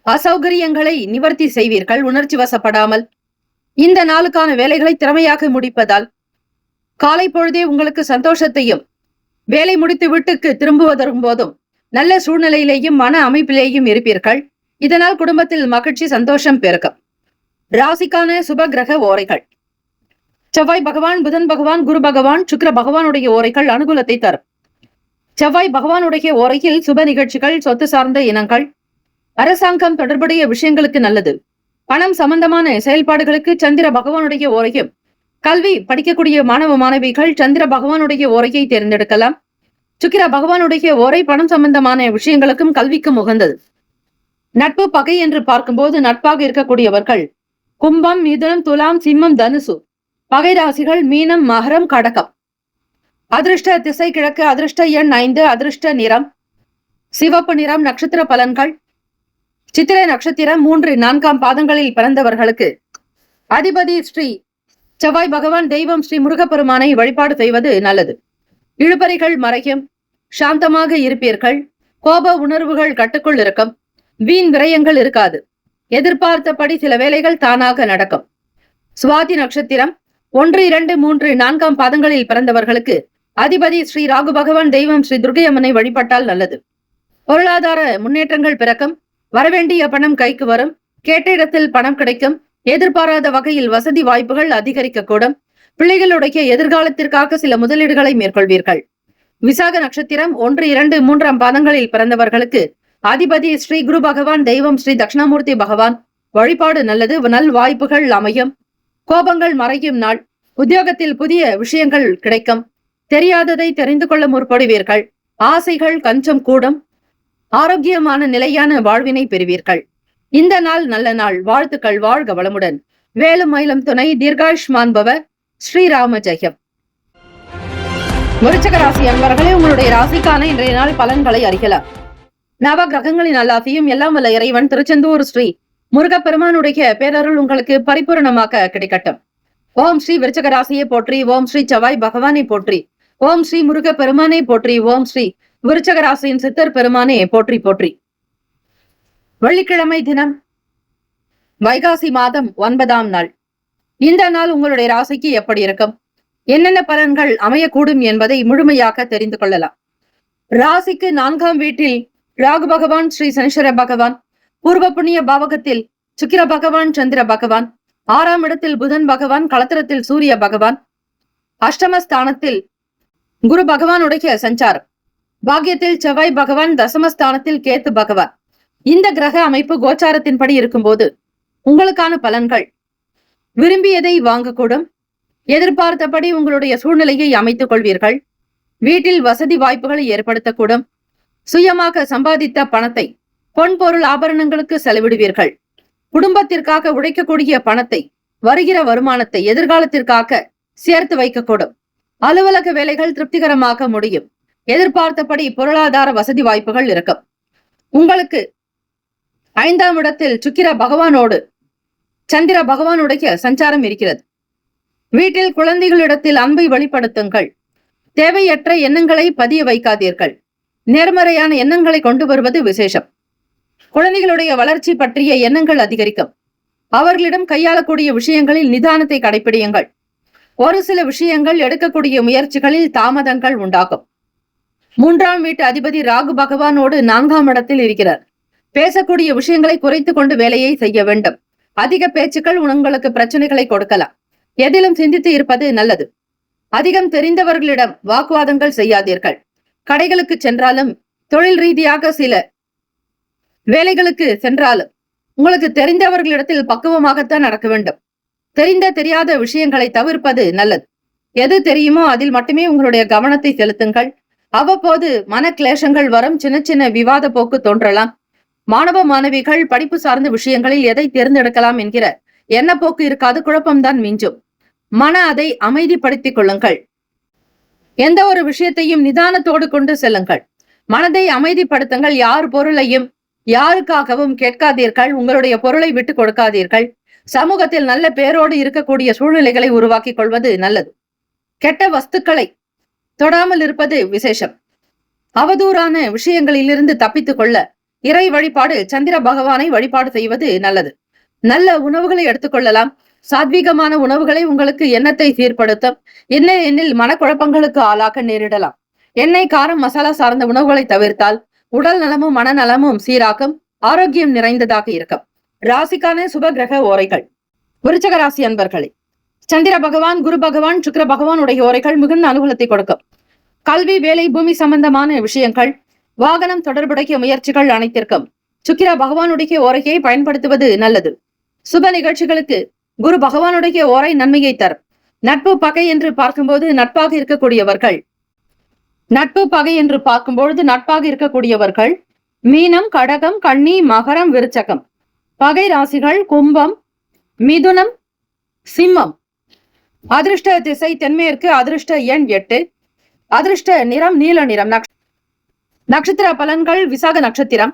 அசௌகரியங்களை நிவர்த்தி செய்வீர்கள். உணர்ச்சி வசப்படாமல் இந்த நாளுக்கான வேலைகளை திறமையாக முடிப்பதால் காலை பொழுதே உங்களுக்கு சந்தோஷத்தையும், வேலை முடித்து வீட்டுக்கு திரும்புவதற்கும் போதும் நல்ல சூழ்நிலையிலேயும் மன அமைப்பிலேயும் இருப்பீர்கள். இதனால் குடும்பத்தில் மகிழ்ச்சி, சந்தோஷம் பெருக்கும். ராசிக்கான சுப கிரக ஓரைகள்: செவ்வாய் பகவான், புதன் பகவான், குரு பகவான், சுக்கிர பகவானுடைய ஓரைகள் அனுகூலத்தை தரும். செவ்வாய் பகவானுடைய ஓரையில் சுப நிகழ்ச்சிகள், சொத்து சார்ந்த இனங்கள், அரசாங்கம் தொடர்புடைய விஷயங்களுக்கு நல்லது. பணம் சம்பந்தமான செயல்பாடுகளுக்கு சந்திர பகவானுடைய ஓரையும். கல்வி படிக்கக்கூடிய மாணவ மாணவிகள் சந்திர பகவானுடைய ஓரையை தேர்ந்தெடுக்கலாம். சுக்கிர பகவானுடைய ஓரை பணம் சம்பந்தமான விஷயங்களுக்கும் கல்விக்கும் உகந்தது. நட்பு, பகை என்று பார்க்கும்போது நட்பாக இருக்கக்கூடியவர்கள் கும்பம், மிதுனம், துலாம், சிம்மம், தனுசு. பகை ராசிகள் மீனம், மகரம், கடகம். அதிர்ஷ்ட திசை கிழக்கு. அதிர்ஷ்ட எண் 5. அதிர்ஷ்ட நிறம் சிவப்பு நிறம். நட்சத்திர பலன்கள்: சித்திரை நட்சத்திரம் 3, 4 பாதங்களில் பிறந்தவர்களுக்கு அதிபதி ஸ்ரீ செவ்வாய் பகவான். தெய்வம் ஸ்ரீ முருகப்பெருமானை வழிபாடு செய்வது நல்லது. இழுபறிகள் மறையும். சாந்தமாக இருப்பீர்கள். கோப உணர்வுகள் கட்டுக்குள் இருக்கும். வீண் விரயங்கள் இருக்காது. எதிர்பார்த்தபடி சில வேலைகள் தானாக நடக்கும். சுவாதி நட்சத்திரம் 1, 2, 3, 4 பாதங்களில் பிறந்தவர்களுக்கு அதிபதி ஸ்ரீ ராகு பகவான். தெய்வம் ஸ்ரீ துர்க்கையம்மனை வழிபட்டால் நல்லது. பொருளாதார முன்னேற்றங்கள் பிறக்கும். வரவேண்டிய பணம் கைக்கு வரும். கேட்ட இடத்தில் பணம் கிடைக்கும். எதிர்பாராத வகையில் வசதி வாய்ப்புகள் அதிகரிக்கக்கூடும். பிள்ளைகளுடைய எதிர்காலத்திற்காக சில முதலீடுகளை மேற்கொள்வீர்கள். விசாக நட்சத்திரம் 1, 2, 3 பாதங்களில் பிறந்தவர்களுக்கு அதிபதி ஸ்ரீ குரு பகவான். தெய்வம் ஸ்ரீ தட்சிணாமூர்த்தி பகவான். வழிபாடு நல்லது. நல் வாய்ப்புகள் அமையும். கோபங்கள் மறையும் நாள். உத்தியோகத்தில் புதிய விஷயங்கள் கிடைக்கும். தெரியாததை தெரிந்து கொள்ள முற்படுவீர்கள். ஆசைகள் கஞ்சம் கூடும். ஆரோக்கியமான நிலையான வாழ்வினை பெறுவீர்கள். இந்த நாள் நல்ல நாள். வாழ்த்துக்கள். வாழ்க வளமுடன். வேலும் மயிலும் துணை. தீர்காயுஷ்மான் பவ. ஸ்ரீராம ஜெயம். விருச்சிக ராசி அன்பர்களே, உங்களுடைய ராசிக்கான இன்றைய நாள் பலன்களை அறியலாம். நவ கிரகங்களின் நல்லாசியும் எல்லாம் வல்ல இறைவன் திருச்செந்தூர் ஸ்ரீ முருகப்பெருமானுடைய பேரருள் உங்களுக்கு பரிபூரணமாக கிடைக்கட்டும். ஓம் ஸ்ரீ விருச்சிக ராசியை போற்றி. ஓம் ஸ்ரீ செவ்வாய் பகவானை போற்றி. ஓம் ஸ்ரீ முருகப்பெருமானை போற்றி. ஓம் ஸ்ரீ விருச்சக ராசியின் சித்தர் பெருமானே போற்றி போற்றி. வெள்ளிக்கிழமை தினம் வைகாசி மாதம் 9ஆம் நாள். இந்த நாள் உங்களுடைய ராசிக்கு எப்படி இருக்கும், என்னென்ன பலன்கள் அமையக்கூடும் என்பதை முழுமையாக தெரிந்து கொள்ளலாம். ராசிக்கு 4ஆம் வீட்டில் ராகு பகவான், ஸ்ரீ சனீஸ்வர பகவான், பூர்வ புண்ணிய பாவகத்தில் சுக்கிர பகவான், சந்திர பகவான், 6ஆம் இடத்தில் புதன் பகவான், களத்திரத்தில் சூரிய பகவான், அஷ்டமஸ்தானத்தில் குரு பகவானுடைய சஞ்சாரம், பாக்கியத்தில் செவ்வாய் பகவான், தசமஸ்தானத்தில் கேத்து பகவான். இந்த கிரக அமைப்பு கோச்சாரத்தின்படி இருக்கும்போது உங்களுக்கான பலன்கள் விரும்பியதை வாங்கக்கூடும், எதிர்பார்த்தபடி உங்களுடைய சூழ்நிலையை அமைத்துக் கொள்வீர்கள், வீட்டில் வசதி வாய்ப்புகளை ஏற்படுத்தக்கூடும், சுயமாக சம்பாதித்த பணத்தை பொன் பொருள் ஆபரணங்களுக்கு செலவிடுவீர்கள், குடும்பத்திற்காக உழைக்கக்கூடிய பணத்தை, வருகிற வருமானத்தை எதிர்காலத்திற்காக சேர்த்து வைக்கக்கூடும், அலுவலக வேலைகள் திருப்திகரமாக முடியும், எதிர்பார்த்தபடி பொருளாதார வசதி வாய்ப்புகள் இருக்கும். உங்களுக்கு 5ஆம் இடத்தில் சுக்கிர பகவானோடு சந்திர பகவானுடைய சஞ்சாரம் இருக்கிறது. வீட்டில் குழந்தைகளிடத்தில் அன்பை வெளிப்படுத்துங்கள், தேவையற்ற எண்ணங்களை பதிய வைக்காதீர்கள், நேர்மறையான எண்ணங்களை கொண்டு வருவது விசேஷம். குழந்தைகளுடைய வளர்ச்சி பற்றிய எண்ணங்கள் அதிகரிக்கும். அவர்களிடம் கையாளக்கூடிய விஷயங்களில் நிதானத்தை கடைபிடியுங்கள். ஒரு சில விஷயங்கள் எடுக்கக்கூடிய முயற்சிகளில் தாமதங்கள் உண்டாகும். 3ஆம் வீட்டு அதிபதி ராகு பகவானோடு 4ஆம் இடத்தில் இருக்கிறார். பேசக்கூடிய விஷயங்களை குறைத்து கொண்டு வேலையை செய்ய வேண்டும். அதிக பேச்சுக்கள் உங்களுக்கு பிரச்சனைகளை கொடுக்கலாம். எதிலும் சிந்தித்து இருப்பது நல்லது. அதிகம் தெரிந்தவர்களிடம் வாக்குவாதங்கள் செய்யாதீர்கள். கடைகளுக்கு சென்றாலும், தொழில் ரீதியாக சில வேலைகளுக்கு சென்றாலும் உங்களுக்கு தெரிந்தவர்களிடத்தில் பக்குவமாகத்தான் நடக்க வேண்டும். தெரியாத விஷயங்களை தவிர்ப்பது நல்லது. எது தெரியுமோ அதில் மட்டுமே உங்களுடைய கவனத்தை செலுத்துங்கள். அவ்வப்போது மன கிளேசங்கள் வரும், சின்ன சின்ன விவாத போக்கு தோன்றலாம். மாணவ மாணவிகள் படிப்பு சார்ந்த விஷயங்களில் எதை தேர்ந்தெடுக்கலாம் என்கிற எண்ணப்போக்கு இருக்காது, குழப்பம்தான் மிஞ்சும். அதை அமைதிப்படுத்திக் கொள்ளுங்கள். எந்த ஒரு விஷயத்தையும் நிதானத்தோடு கொண்டு செல்லுங்கள். மனதை அமைதிப்படுத்துங்கள். யார் பொருளையும் யாருக்காகவும் கேட்காதீர்கள். உங்களுடைய பொருளை விட்டு கொடுக்காதீர்கள். சமூகத்தில் நல்ல பேரோடு இருக்கக்கூடிய சூழ்நிலைகளை உருவாக்கிக் கொள்வது நல்லது. கெட்ட வஸ்துக்களை தொடாமல் இருப்பது விசேஷம். அவதூறான விஷயங்களிலிருந்து தப்பித்துக் கொள்ள இறை வழிபாடு, சந்திர பகவானை வழிபாடு செய்வது நல்லது. நல்ல உணவுகளை எடுத்துக்கொள்ளலாம். சாத்வீகமான உணவுகளை உங்களுக்கு எண்ணத்தை சீர்படுத்தும். எண்ணில் மனக்குழப்பங்களுக்கு ஆளாக நேரிடலாம். எண்ணெய், காரம், மசாலா சார்ந்த உணவுகளை தவிர்த்தால் உடல் நலமும் மனநலமும் சீராக்கும், ஆரோக்கியம் நிறைந்ததாக இருக்கும். ராசிக்கான சுப கிரக ஓரைகள். விருச்சக ராசி அன்பர்களே, சந்திர பகவான், குரு பகவான், சுக்கிர பகவானுடைய ஓரைகள் மிகுந்த அனுகூலத்தை கொடுக்கும். கல்வி, வேலை, பூமி சம்பந்தமான விஷயங்கள், வாகனம் தொடர்புடைய முயற்சிகள் அனைத்திற்கும் சுக்கிர பகவானுடைய ஓரையை பயன்படுத்துவது நல்லது. சுப நிகழ்ச்சிகளுக்கு குரு பகவானுடைய ஓரை நன்மையை தரும். நட்பு பகை என்று பார்க்கும்போது நட்பாக இருக்கக்கூடியவர்கள் மீனம், கடகம், கன்னி, மகரம், விருச்சகம். பகை ராசிகள் கும்பம், மிதுனம், சிம்மம். அதிர்ஷ்ட திசை தென்மேற்கு. அதிர்ஷ்ட எண் 8. அதிர்ஷ்ட நிறம் நீல நிறம். நட்சத்திர பலன்கள். விசாக நட்சத்திரம்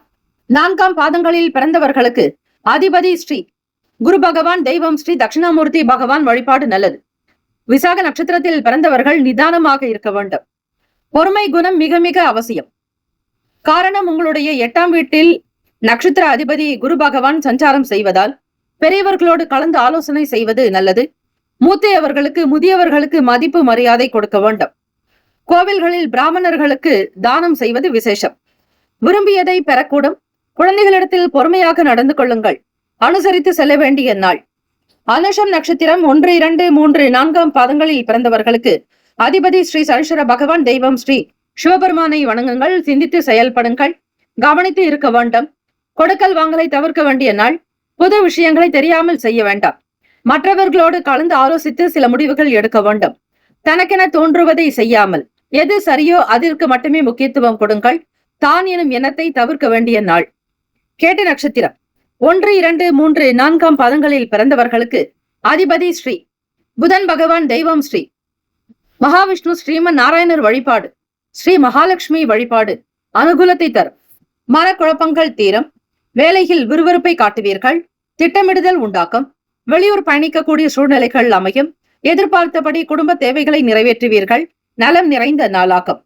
4ஆம் பாதங்களில் பிறந்தவர்களுக்கு அதிபதி ஸ்ரீ குரு பகவான், தெய்வம் ஸ்ரீ தட்சிணாமூர்த்தி பகவான் வழிபாடு நல்லது. விசாக நட்சத்திரத்தில் பிறந்தவர்கள் நிதானமாக இருக்க வேண்டும். பொறுமை குணம் மிக மிக அவசியம். காரணம், உங்களுடைய 8ஆம் வீட்டில் நட்சத்திர அதிபதி குரு பகவான் சஞ்சாரம் செய்வதால் பெரியவர்களோடு கலந்து ஆலோசனை செய்வது நல்லது. மூத்தையவர்களுக்கு, முதியவர்களுக்கு மதிப்பு மரியாதை கொடுக்க வேண்டும். கோவில்களில் பிராமணர்களுக்கு தானம் செய்வது விசேஷம். விரும்பியதை பெறக்கூடும். குழந்தைகளிடத்தில் பொறுமையாக நடந்து கொள்ளுங்கள். அனுசரித்து செல்ல வேண்டிய நாள். அனுஷம் நட்சத்திரம் 1, 2, 3, 4ஆம் பாதங்களில் பிறந்தவர்களுக்கு அதிபதி ஸ்ரீ சனீஸ்வர பகவான், தெய்வம் ஸ்ரீ சிவபெருமானை வணங்குங்கள். சிந்தித்து செயல்படுங்கள். கவனித்து இருக்க வேண்டும். கொடுக்கல் வாங்கலை தவிர்க்க வேண்டிய நாள். புது விஷயங்களை தெரியாமல் செய்ய வேண்டாம். மற்றவர்களோடு கலந்து ஆலோசித்து சில முடிவுகள் எடுக்க வேண்டும். தனக்கென தோன்றுவதை செய்யாமல் எது சரியோ அதற்கு மட்டுமே முக்கியத்துவம் கொடுங்கள். தான் எனும் எண்ணத்தை தவிர்க்க வேண்டிய நாள். கேட்ட நட்சத்திரம் 1, 2, 3, 4ஆம் பாதங்களில் பிறந்தவர்களுக்கு அதிபதி ஸ்ரீ புதன் பகவான், தெய்வம் ஸ்ரீ மகாவிஷ்ணு, ஸ்ரீமன் நாராயணர் வழிபாடு, ஸ்ரீ மகாலட்சுமி வழிபாடு அனுகூலத்தை தரும். மனக்குழப்பங்கள் தீரும். வேலையில் விறுவிறுப்பை காட்டுவீர்கள். திட்டமிடுதல் உண்டாக்கும். வெளியூர் பயணிக்கக்கூடிய சூழ்நிலைகள் அமையும். எதிர்பார்த்தபடி குடும்ப தேவைகளை நிறைவேற்றுவீர்கள். நலம் நிறைந்த நாளாகும்.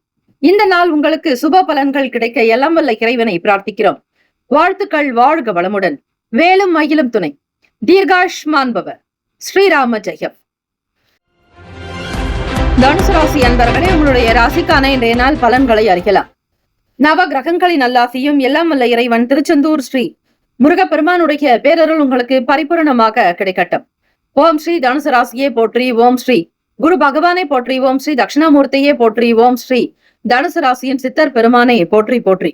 இந்த நாள் உங்களுக்கு சுப பலன்கள் கிடைக்க எல்லாம் வல்ல இறைவனை பிரார்த்திக்கிறோம். வாழ்த்துக்கள். வாழ்க வளமுடன். வேலும் மயிலும் துணை. தீர்காஷ்மான் பவ. ஸ்ரீராம ஜெயம். தனுசு ராசி அன்பர்களே, உங்களுடைய ராசிக்கான இன்றைய நாள் பலன்களை அறியலாம். நவ கிரகங்களின் நல்லாசியும் எல்லாம் வல்ல இறைவன் திருச்செந்தூர் ஸ்ரீ முருகப்பெருமானுடைய பேரருள் உங்களுக்கு பரிபூரணமாக கிடைக்கட்டும். ஓம் ஸ்ரீ தனுசு ராசியே போற்றி. ஓம் ஸ்ரீ குரு பகவானை போற்றி. ஓம் ஸ்ரீ தட்சிணாமூர்த்தியே போற்றி. ஓம் ஸ்ரீ தனுசு ராசியின் சித்தர் பெருமானை போற்றி போற்றி.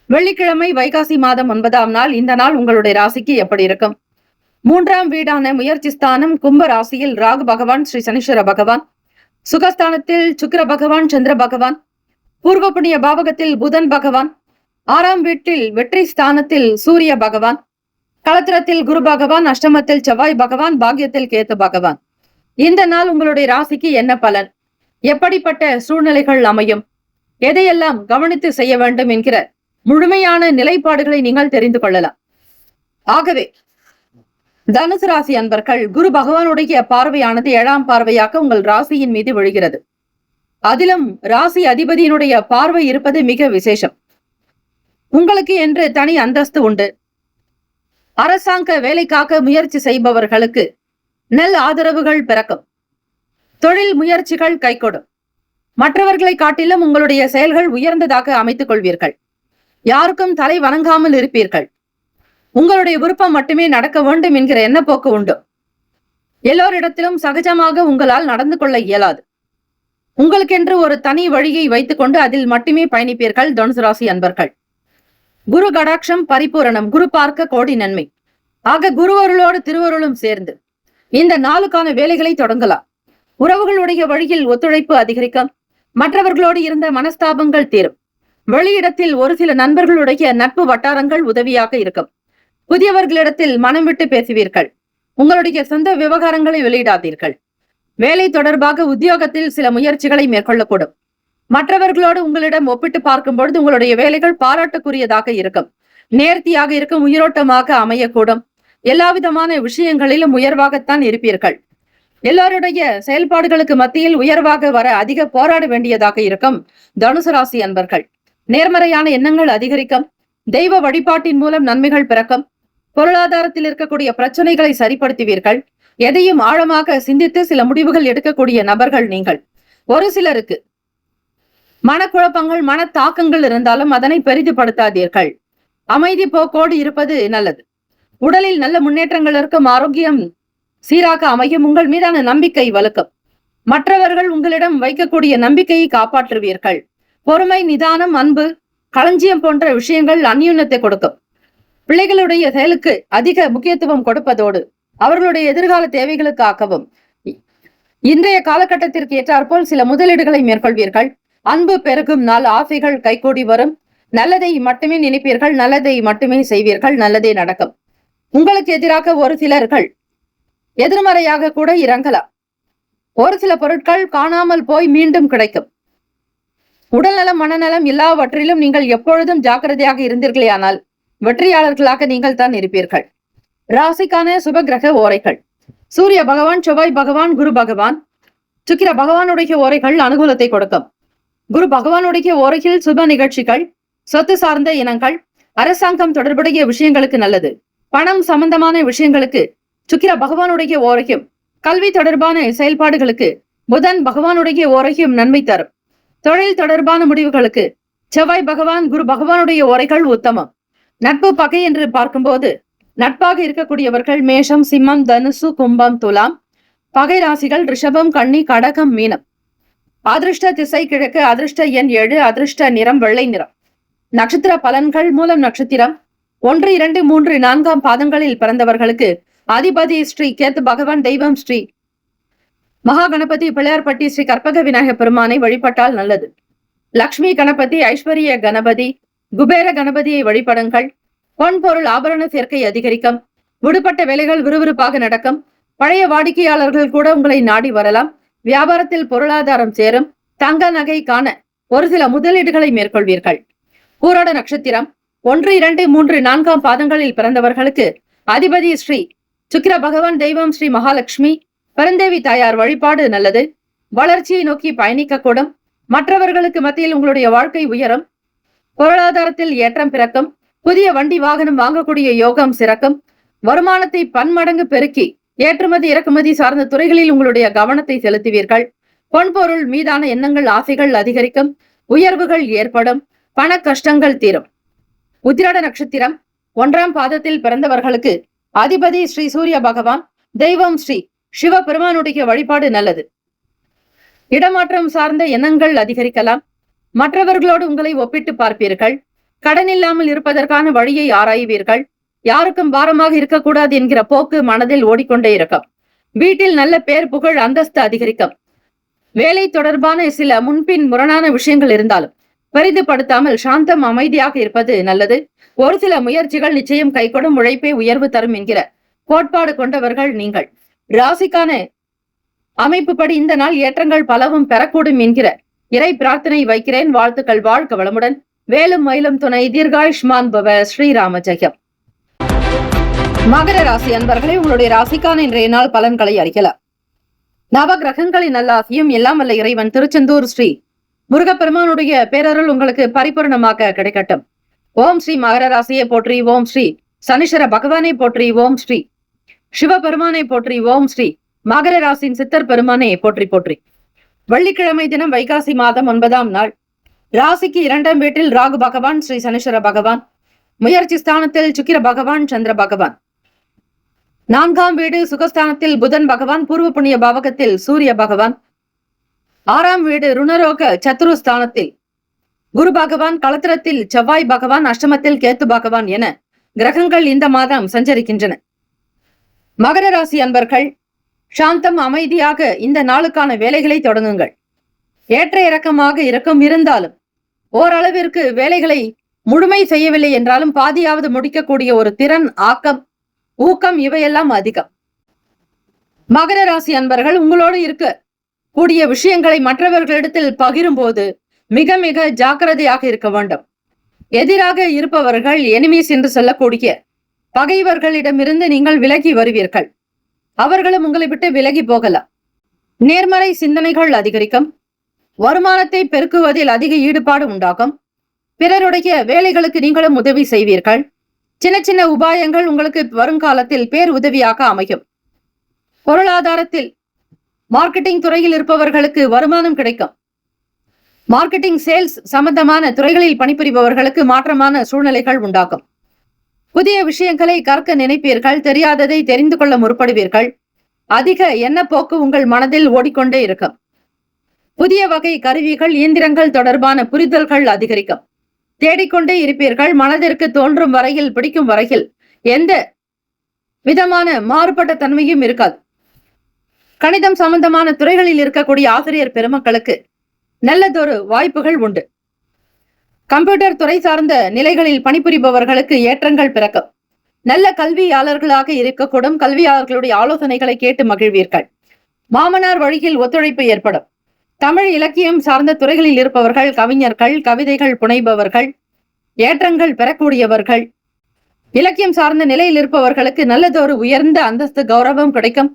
வெள்ளிக்கிழமை வைகாசி மாதம் 9ஆம் நாள். இந்த நாள் உங்களுடைய ராசிக்கு எப்படி இருக்கும்? 3ஆம் வீடான முயற்சி ஸ்தானம் கும்ப ராசியில் ராகு பகவான், ஸ்ரீ சனீஸ்வர பகவான். சுகஸ்தானத்தில் சுக்கிர பகவான், சந்திர பகவான். பூர்வ புண்ணிய பாவகத்தில் புதன் பகவான். 6ஆம் வீட்டில் வெற்றி ஸ்தானத்தில் சூரிய பகவான். களத்திரத்தில் குரு பகவான். அஷ்டமத்தில் செவ்வாய் பகவான். பாக்கியத்தில் கேத்து பகவான். இந்த நாள் உங்களுடைய ராசிக்கு என்ன பலன்? எப்படிப்பட்ட சூழ்நிலைகள் அமையும்? எதையெல்லாம் கவனித்து செய்ய வேண்டும் என்கிற முழுமையான நிலைப்பாடுகளை நீங்கள் தெரிந்து கொள்ளலாம். ஆகவே தனுசு ராசி அன்பர்கள், குரு பகவானுடைய பார்வையானது 7ஆம் பார்வையாக உங்கள் ராசியின் மீது விழுகிறது. அதிலும் ராசி அதிபதியினுடைய பார்வை இருப்பது மிக விசேஷம். உங்களுக்கு என்று தனி அந்தஸ்து உண்டு. அரசாங்க வேலைக்காக முயற்சி செய்பவர்களுக்கு நல் ஆதரவுகள் பிறக்கும். தொழில் முயற்சிகள் கைகொடும். மற்றவர்களை காட்டிலும் உங்களுடைய செயல்கள் உயர்ந்ததாக அமைத்துக் கொள்வீர்கள். யாருக்கும் தலை வணங்காமல் இருப்பீர்கள். உங்களுடைய விருப்பம் மட்டுமே நடக்க வேண்டும் என்கிற எண்ணப்போக்கு உண்டு. எல்லோரிடத்திலும் சகஜமாக உங்களால் நடந்து கொள்ள இயலாது. உங்களுக்கென்று ஒரு தனி வழியை வைத்துக் கொண்டு அதில் மட்டுமே பயணிப்பீர்கள். தனுசு ராசி அன்பர்கள், குரு கடாட்சம் பரிபூரணம். குரு பார்க்க கோடி நன்மை. ஆக குருவருளோடு திருவருளும் சேர்ந்து இந்த நாளுக்கான வேலைகளை தொடங்கலாம். உறவுகளுடைய வழியில் ஒத்துழைப்பு அதிகரிக்கும். மற்றவர்களோடு இருந்த மனஸ்தாபங்கள் தீரும். வெளியிடத்தில் ஒரு சில நண்பர்களுடைய நட்பு வட்டாரங்கள் உதவியாக இருக்கும். புதியவர்களிடத்தில் மனம் விட்டு பேசுவீர்கள். உங்களுடைய சொந்த விவகாரங்களை வெளியிடாதீர்கள். வேலை தொடர்பாக உத்தியோகத்தில் சில முயற்சிகளை மேற்கொள்ளக்கூடும். மற்றவர்களோடு உங்களிடம் ஒப்பிட்டு பார்க்கும் பொழுது உங்களுடைய வேலைகள் பாராட்டுக்குரியதாக இருக்கும். நேர்த்தியாக இருக்கும். உயிரோட்டமாக அமையக்கூடும். எல்லா விதமான விஷயங்களிலும் உயர்வாகத்தான் இருப்பீர்கள். எல்லோருடைய செயல்பாடுகளுக்கு மத்தியில் உயர்வாக வர அதிக போராட வேண்டியதாக இருக்கும். தனுசு ராசி அன்பர்கள், நேர்மறையான எண்ணங்கள் அதிகரிக்கும். தெய்வ வழிபாட்டின் மூலம் நன்மைகள் பிறக்கும். பொருளாதாரத்தில் இருக்கக்கூடிய பிரச்சனைகளை சரிப்படுத்துவீர்கள். எதையும் ஆழமாக சிந்தித்து சில முடிவுகள் எடுக்கக்கூடிய நபர்கள் நீங்கள். ஒரு சிலருக்கு மனக்குழப்பங்கள், மன தாக்கங்கள் இருந்தாலும் அதனை பெரிதுபடுத்தாதீர்கள். அமைதி போக்கோடு இருப்பது நல்லது. உடலில் நல்ல முன்னேற்றங்கள் இருக்கும். ஆரோக்கியம் சீராக அமையும். உங்கள் மீதான நம்பிக்கை வலுக்கும். மற்றவர்கள் உங்களிடம் வைக்கக்கூடிய நம்பிக்கையை காப்பாற்றுவீர்கள். பொறுமை, நிதானம், அன்பு, களஞ்சியம் போன்ற விஷயங்கள் அந்யுன்னத்தை கொடுக்கும். பிள்ளைகளுடைய செயலுக்கு அதிக முக்கியத்துவம் கொடுப்பதோடு அவர்களுடைய எதிர்கால தேவைகளுக்காகவும் இன்றைய காலகட்டத்திற்கு ஏற்றாற்போல் சில முதலீடுகளை மேற்கொள்வீர்கள். அன்பு பெருகும் நாள். ஆசைகள் கைகூடி வரும். நல்லதை மட்டுமே நினைப்பீர்கள். நல்லதை மட்டுமே செய்வீர்கள். நல்லதே நடக்கும். உங்களுக்கு எதிராக ஒரு சிலர்கள் எதிர்மறையாக கூட இறங்கலாம். ஒரு சில பொருட்கள் காணாமல் போய் மீண்டும் கிடைக்கும். உடல்நலம், மனநலம் எல்லாவற்றிலும் நீங்கள் எப்பொழுதும் ஜாக்கிரதையாக இருந்தீர்களேயானால் வெற்றியாளர்களாக நீங்கள் தான் இருப்பீர்கள். ராசிக்கான சுப கிரக ஓரைகள்: சூரிய பகவான், செவ்வாய் பகவான், குரு பகவான். சுக்கிர பகவானுடைய ஓரைகள் அனுகூலத்தை கொடுக்கும். குரு பகவானுடைய ஓரையில் சுப நிகழ்ச்சிகள், சொத்து சார்ந்த இனங்கள், அரசாங்கம் தொடர்புடைய விஷயங்களுக்கு நல்லது. பணம் சம்பந்தமான விஷயங்களுக்கு சுக்கிர பகவானுடைய ஓரையும், கல்வி தொடர்பான செயல்பாடுகளுக்கு புதன் பகவானுடைய ஓரையும் நன்மை தரும். தொழில் தொடர்பான முடிவுகளுக்கு செவ்வாய் பகவான், குரு பகவானுடைய ஓரைகள் உத்தமம். நட்பு பகை என்று பார்க்கும்போது நட்பாக இருக்கக்கூடியவர்கள் மேஷம், சிம்மம், தனுசு, கும்பம், துலாம். பகை ராசிகள் ரிஷபம், கன்னி, கடகம், மீனம். அதிர்ஷ்ட திசை கிழக்கு. அதிர்ஷ்ட எண் 7. அதிர்ஷ்ட நிறம் வெள்ளை நிறம். நட்சத்திர பலன்கள்: மூலம் நட்சத்திரம் 1, 2, 3, 4ஆம் பாதங்களில் பிறந்தவர்களுக்கு அதிபதி ஸ்ரீ கேத்து பகவான். தெய்வம் ஸ்ரீ மகா கணபதி பிள்ளையார்பட்டி ஸ்ரீ கற்பக விநாயக பெருமானை வழிபட்டால் நல்லது. லக்ஷ்மி கணபதி, ஐஸ்வர்ய கணபதி, குபேர கணபதியை வழிபடுங்கள். பொன் பொருள் ஆபரண சேர்க்கை அதிகரிக்கும். விடுபட்ட வேலைகள் விறுவிறுப்பாக நடக்கும். பழைய வாடிக்கையாளர்கள் கூட உங்களை நாடி வரலாம். வியாபாரத்தில் பொருளாதாரம் சேரும். தங்க நகை காண ஒரு சில முதலீடுகளை மேற்கொள்வீர்கள். பூராட நட்சத்திரம் 1, 2, 3, 4ஆம் பாதங்களில் பிறந்தவர்களுக்கு அதிபதி ஸ்ரீ சுக்கிர பகவான். தெய்வம் ஸ்ரீ மகாலட்சுமி. பரந்தேவி தாயார் வழிபாடு நல்லது. வளர்ச்சியை நோக்கி பயணிக்கக்கூடும். மற்றவர்களுக்கு மத்தியில் உங்களுடைய வாழ்க்கை உயரும். பொருளாதாரத்தில் ஏற்றம் பிறக்கும். புதிய வண்டி வாகனம் வாங்கக்கூடிய யோகம் சிறக்கும். வருமானத்தை பன்மடங்கு பெருக்கி ஏற்றுமதி இறக்குமதி சார்ந்த துறைகளில் உங்களுடைய கவனத்தை செலுத்துவீர்கள். பொன்பொருள் மீதான எண்ணங்கள் ஆசைகள் அதிகரிக்கும். உயர்வுகள் ஏற்படும். பண கஷ்டங்கள் தீரும். உத்திராட நட்சத்திரம் 1ஆம் பாதத்தில் பிறந்தவர்களுக்கு அதிபதி ஸ்ரீ சூரிய பகவான், தெய்வம் ஸ்ரீ சிவபெருமானுடைய வழிபாடு நல்லது. இடமாற்றம் சார்ந்த எண்ணங்கள் அதிகரிக்கலாம். மற்றவர்களோடு உங்களை ஒப்பிட்டு பார்ப்பீர்கள். கடன் இல்லாமல் இருப்பதற்கான வழியை ஆராய்வீர்கள். யாருக்கும் பாரமாக இருக்கக்கூடாது என்கிற போக்கு மனதில் ஓடிக்கொண்டே இருக்கும். வீட்டில் நல்ல பேர் புகழ் அந்தஸ்து அதிகரிக்கும். வேலை தொடர்பான சில முன்பின் முரணான விஷயங்கள் இருந்தாலும் பெரிதுபடுத்தாமல் சாந்தம் அமைதியாக இருப்பது நல்லது. ஒரு சில முயற்சிகள் நிச்சயம் கைகொடும். உழைப்பே உயர்வு தரும் என்கிற கோட்பாடு கொண்டவர்கள் நீங்கள். ராசிக்கான அமைப்புப்படி இந்த நாள் ஏற்றங்கள் பலவும் பெறக்கூடும் என்கிற இறை பிரார்த்தனை வைக்கிறேன். வாழ்த்துக்கள். வாழ்க வளமுடன். வேலும் மயிலும் துணை. தீர்காயுஷ்மான் பவ. ஸ்ரீராம ஜெயம். மகர ராசி அன்பர்களே, உங்களுடைய ராசிக்கான இன்றைய நாள் பலன்களை அறியலாம். நவ கிரகங்களின் நல்லாசியும் எல்லாம் வல்ல இறைவன் திருச்செந்தூர் ஸ்ரீ முருகப்பெருமானுடைய பேரருள் உங்களுக்கு பரிபூர்ணமாக கிடைக்கட்டும். ஓம் ஸ்ரீ மகர ராசியை போற்றி. ஓம் ஸ்ரீ சனீஸ்வர பகவானை போற்றி. ஓம் ஸ்ரீ சிவபெருமானை போற்றி. ஓம் ஸ்ரீ மகர ராசியின் சித்தர் பெருமானை போற்றி போற்றி. வெள்ளிக்கிழமை தினம் வைகாசி மாதம் 9ஆம் நாள். ராசிக்கு 2ஆம் வீட்டில் ராகு பகவான், ஸ்ரீ சனீஸ்வர பகவான். முயற்சி ஸ்தானத்தில் சுக்கிர பகவான், சந்திர பகவான். 4ஆம் வீடு சுகஸ்தானத்தில் புதன் பகவான், பூர்வ புண்ணிய பாவகத்தில் சூரிய பகவான். 6ஆம் வீடு ருணரோக சத்துருஸ்தானத்தில் குரு பகவான், களத்திரத்தில் செவ்வாய் பகவான், அஷ்டமத்தில் கேத்து பகவான் என கிரகங்கள் இந்த மாதம் சஞ்சரிக்கின்றன. மகர ராசி அன்பர்கள், சாந்தம் அமைதியாக இந்த நாளுக்கான வேலைகளை தொடங்குங்கள். ஏற்ற இறக்கமாக இருந்தாலும் ஓரளவிற்கு வேலைகளை முழுமை செய்யவில்லை என்றாலும் பாதியாவது முடிக்கக்கூடிய ஒரு திறன், ஆக்கம், ஊக்கம் இவையெல்லாம் அதிகம். மகர ராசி அன்பர்கள், உங்களோடு இருக்க கூடிய விஷயங்களை மற்றவர்களிடத்தில் பகிரும் போது மிக மிக ஜாக்கிரதையாக இருக்க வேண்டும். எதிராக இருப்பவர்கள் எனிமீஸ் என்று சொல்லக்கூடிய பகைவர்களிடமிருந்து நீங்கள் விலகி வருவீர்கள். அவர்களும் உங்களை விட்டு விலகி போகலாம். நேர்மறை சிந்தனைகள் அதிகரிக்கும். வருமானத்தை பெருக்குவதில் அதிக ஈடுபாடு உண்டாகும். பிறருடைய வேலைகளுக்கு நீங்களும் உதவி செய்வீர்கள். சின்ன சின்ன உபாயங்கள் உங்களுக்கு வருங்காலத்தில் பேர் உதவியாக அமையும். பொருளாதாரத்தில் மார்க்கெட்டிங் துறையில் இருப்பவர்களுக்கு வருமானம் கிடைக்கும். மார்க்கெட்டிங் சேல்ஸ் சம்பந்தமான துறைகளில் பணிபுரிபவர்களுக்கு மாற்றமான சூழ்நிலைகள் உண்டாகும். புதிய விஷயங்களை கற்க நினைப்பீர்கள். தெரியாததை தெரிந்து கொள்ள முற்படுவீர்கள். அதிக எண்ணப்போக்கு உங்கள் மனதில் ஓடிக்கொண்டே இருக்கும். புதிய வகை கருவிகள், இயந்திரங்கள் தொடர்பான புரிதல்கள் அதிகரிக்கும். தேடிக்கொண்டே இருப்பீர்கள். மனதிற்கு தோன்றும் வரையில், பிடிக்கும் வரையில் எந்த விதமான மாறுபட்ட தன்மையும் இருக்காது. கணிதம் சம்பந்தமான துறைகளில் இருக்கக்கூடிய ஆசிரியர் பெருமக்களுக்கு நல்லதொரு வாய்ப்புகள் உண்டு. கம்ப்யூட்டர் துறை சார்ந்த நிலைகளில் பணிபுரிபவர்களுக்கு ஏற்றங்கள் பிறக்கும். நல்ல கல்வியாளர்களாக இருக்கக்கூடும். கல்வியாளர்களுடைய ஆலோசனைகளை கேட்டு மகிழ்வீர்கள். மாமனார் வழியில் ஒத்துழைப்பு ஏற்படும். தமிழ் இலக்கியம் சார்ந்த துறைகளில் இருப்பவர்கள், கவிஞர்கள், கவிதைகள் புனைபவர்கள், ஏற்றங்கள் பெறக்கூடியவர்கள். இலக்கியம் சார்ந்த நிலையில் இருப்பவர்களுக்கு நல்லதொரு உயர்ந்த அந்தஸ்து, கௌரவம் கிடைக்கும்.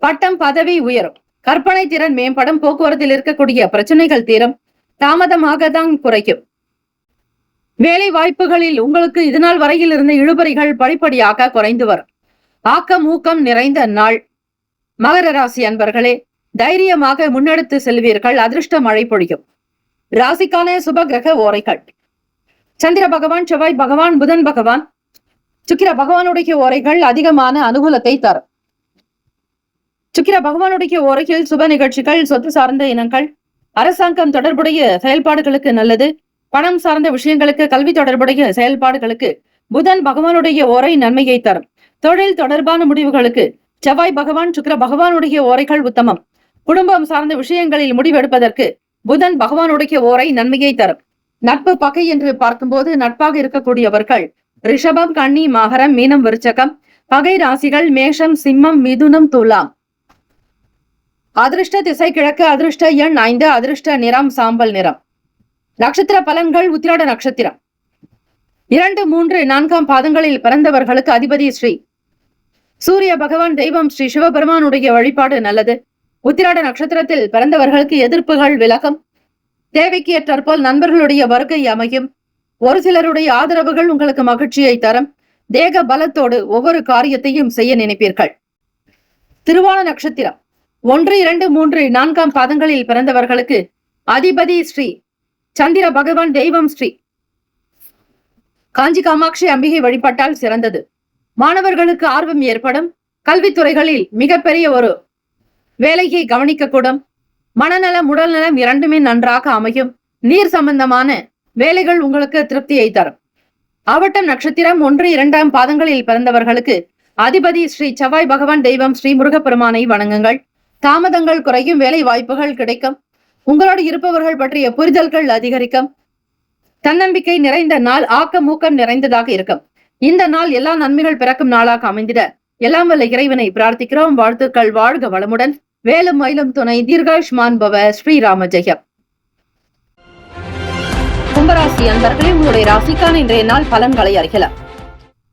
பட்டம் பதவி உயரும். கற்பனை திறன் மேம்படும். போக்குவரத்தில் இருக்கக்கூடிய பிரச்சனைகள் தீரும். தாமதமாக தான் குறைக்கும். வேலை வாய்ப்புகளில் உங்களுக்கு இதுநாள் வரையில் இருந்த இழுபறிகள் படிப்படியாக குறைந்து வரும். ஆக்கம் ஊக்கம் நிறைந்த நாள். மகர ராசி அன்பர்களே, தைரியமாக முன்னெடுத்து செல்வீர்கள். அதிர்ஷ்ட மழை பொழியும். ராசிக்கான சுப கிரக ஓரைகள்: சந்திர பகவான், செவ்வாய் பகவான், புதன் பகவான், சுக்கிர பகவானுடைய ஓரைகள் அதிகமான அனுகூலத்தை தரும். சுக்கிர பகவானுடைய ஓரையில் சுப நிகழ்ச்சிகள், சொத்து சார்ந்த இனங்கள், அரசாங்கம் தொடர்புடைய செயல்பாடுகளுக்கு நல்லது. பணம் சார்ந்த விஷயங்களுக்கு, கல்வி தொடர்புடைய செயல்பாடுகளுக்கு புதன் பகவானுடைய ஓரை நன்மையை தரும். தொழில் தொடர்பான முடிவுகளுக்கு செவ்வாய் பகவான், சுக்கிர பகவானுடைய ஓரைகள் உத்தமம். குடும்பம் சார்ந்த விஷயங்களில் முடிவெடுப்பதற்கு புதன் பகவானுடைய ஓரை நன்மையை தரும். நட்பு பகை என்று பார்க்கும்போது நட்பாக இருக்கக்கூடியவர்கள் ரிஷபம், கன்னி, மகரம், மீனம், விருச்சகம். பகை ராசிகள் மேஷம், சிம்மம், மிதுனம், துலாம். அதிர்ஷ்ட திசை கிழக்கு. அதிர்ஷ்ட எண் 5. அதிர்ஷ்ட நிறம் சாம்பல் நிறம். நட்சத்திர பலன்கள்: உத்திராட நட்சத்திரம் 2, 3, 4ஆம் பாதங்களில் பிறந்தவர்களுக்கு அதிபதி ஸ்ரீ சூரிய பகவான், தெய்வம் ஸ்ரீ சிவபெருமானுடைய வழிபாடு நல்லது. உத்திராட நட்சத்திரத்தில் பிறந்தவர்களுக்கு எதிர்ப்புகள் விலகும். தேவைக்கு ஏற்றாற்போல் நண்பர்களுடைய வருகை அமையும். ஒரு சிலருடைய ஆதரவுகள் உங்களுக்கு மகிழ்ச்சியை தரும். தேக பலத்தோடு ஒவ்வொரு காரியத்தையும் செய்ய நினைப்பீர்கள். திருவோண நட்சத்திரம் 1, 2, 3, 4 பாதங்களில் பிறந்தவர்களுக்கு அதிபதி ஸ்ரீ சந்திர பகவான், தெய்வம் ஸ்ரீ காஞ்சி காமாட்சி அம்பிகை வழிபட்டால் சிறந்தது. மாணவர்களுக்கு ஆர்வம் ஏற்படும். கல்வித்துறைகளில் மிகப்பெரிய ஒரு வேலையை கவனிக்கக்கூடும். மனநலம் உடல்நலம் இரண்டுமே நன்றாக அமையும். நீர் சம்பந்தமான வேலைகள் உங்களுக்கு திருப்தியை தரும். அவட்டம் நட்சத்திரம் 1, 2 பாதங்களில் பிறந்தவர்களுக்கு அதிபதி ஸ்ரீ செவ்வாய் பகவான், தெய்வம் ஸ்ரீ முருகப்பெருமானை வணங்குங்கள். தாமதங்கள் குறையும். வேலை வாய்ப்புகள் கிடைக்கும். உங்களோடு இருப்பவர்கள் பற்றிய புரிதல்கள் அதிகரிக்கும். தன்னம்பிக்கை நிறைந்த நாள், ஆக்கம் ஊக்கம் நிறைந்ததாக இருக்கும். இந்த நாள் எல்லா நன்மைகள் பிறக்கும் நாளாக அமைந்திட எல்லாம் வல்ல இறைவனை பிரார்த்திக்கிறோம். வாழ்த்துக்கள். வாழ்க வளமுடன். வேலும் மயிலும் துணை. தீர்காயுஷ்மான் பவ. ஸ்ரீராம ஜெயம். கும்பராசி அன்பர்களே, உங்களுடைய ராசிக்கான இன்றைய நாள் பலன்களை அறியலாம்.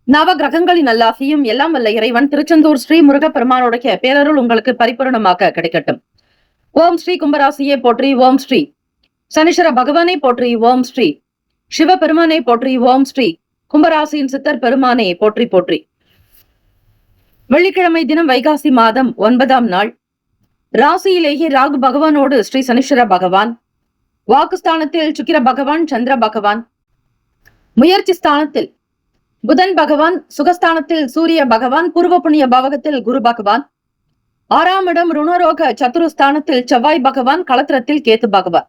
நவ கிரகங்களின் நல்லாசியும் எல்லாம் வல்ல இறைவன் திருச்செந்தூர் ஸ்ரீ முருகப்பெருமானுடைய பேரருள் உங்களுக்கு பரிபூரணமாக கிடைக்கட்டும். ஓம் ஸ்ரீ கும்பராசியை போற்றி. ஓம் ஸ்ரீ சனீஸ்வர பகவானை போற்றி. ஓம் ஸ்ரீ சிவபெருமானை போற்றி. ஓம் ஸ்ரீ கும்பராசியின் சித்தர் பெருமானை போற்றி போற்றி. வெள்ளிக்கிழமை தினம் வைகாசி மாதம் 9ஆம் நாள். ராசியிலேயே ராகு பகவானோடு ஸ்ரீ சனீஸ்வர பகவான், வாக்குஸ்தானத்தில் சுக்கிர பகவான், சந்திர பகவான், முயற்சி ஸ்தானத்தில் புதன் பகவான், சுகஸ்தானத்தில் சூரிய பகவான், பூர்வ புண்ணிய பாவகத்தில் குரு பகவான், 6ஆம் இடம் ருணரோக சத்துருஸ்தானத்தில் செவ்வாய் பகவான், களத்திரத்தில் கேத்து பகவான்.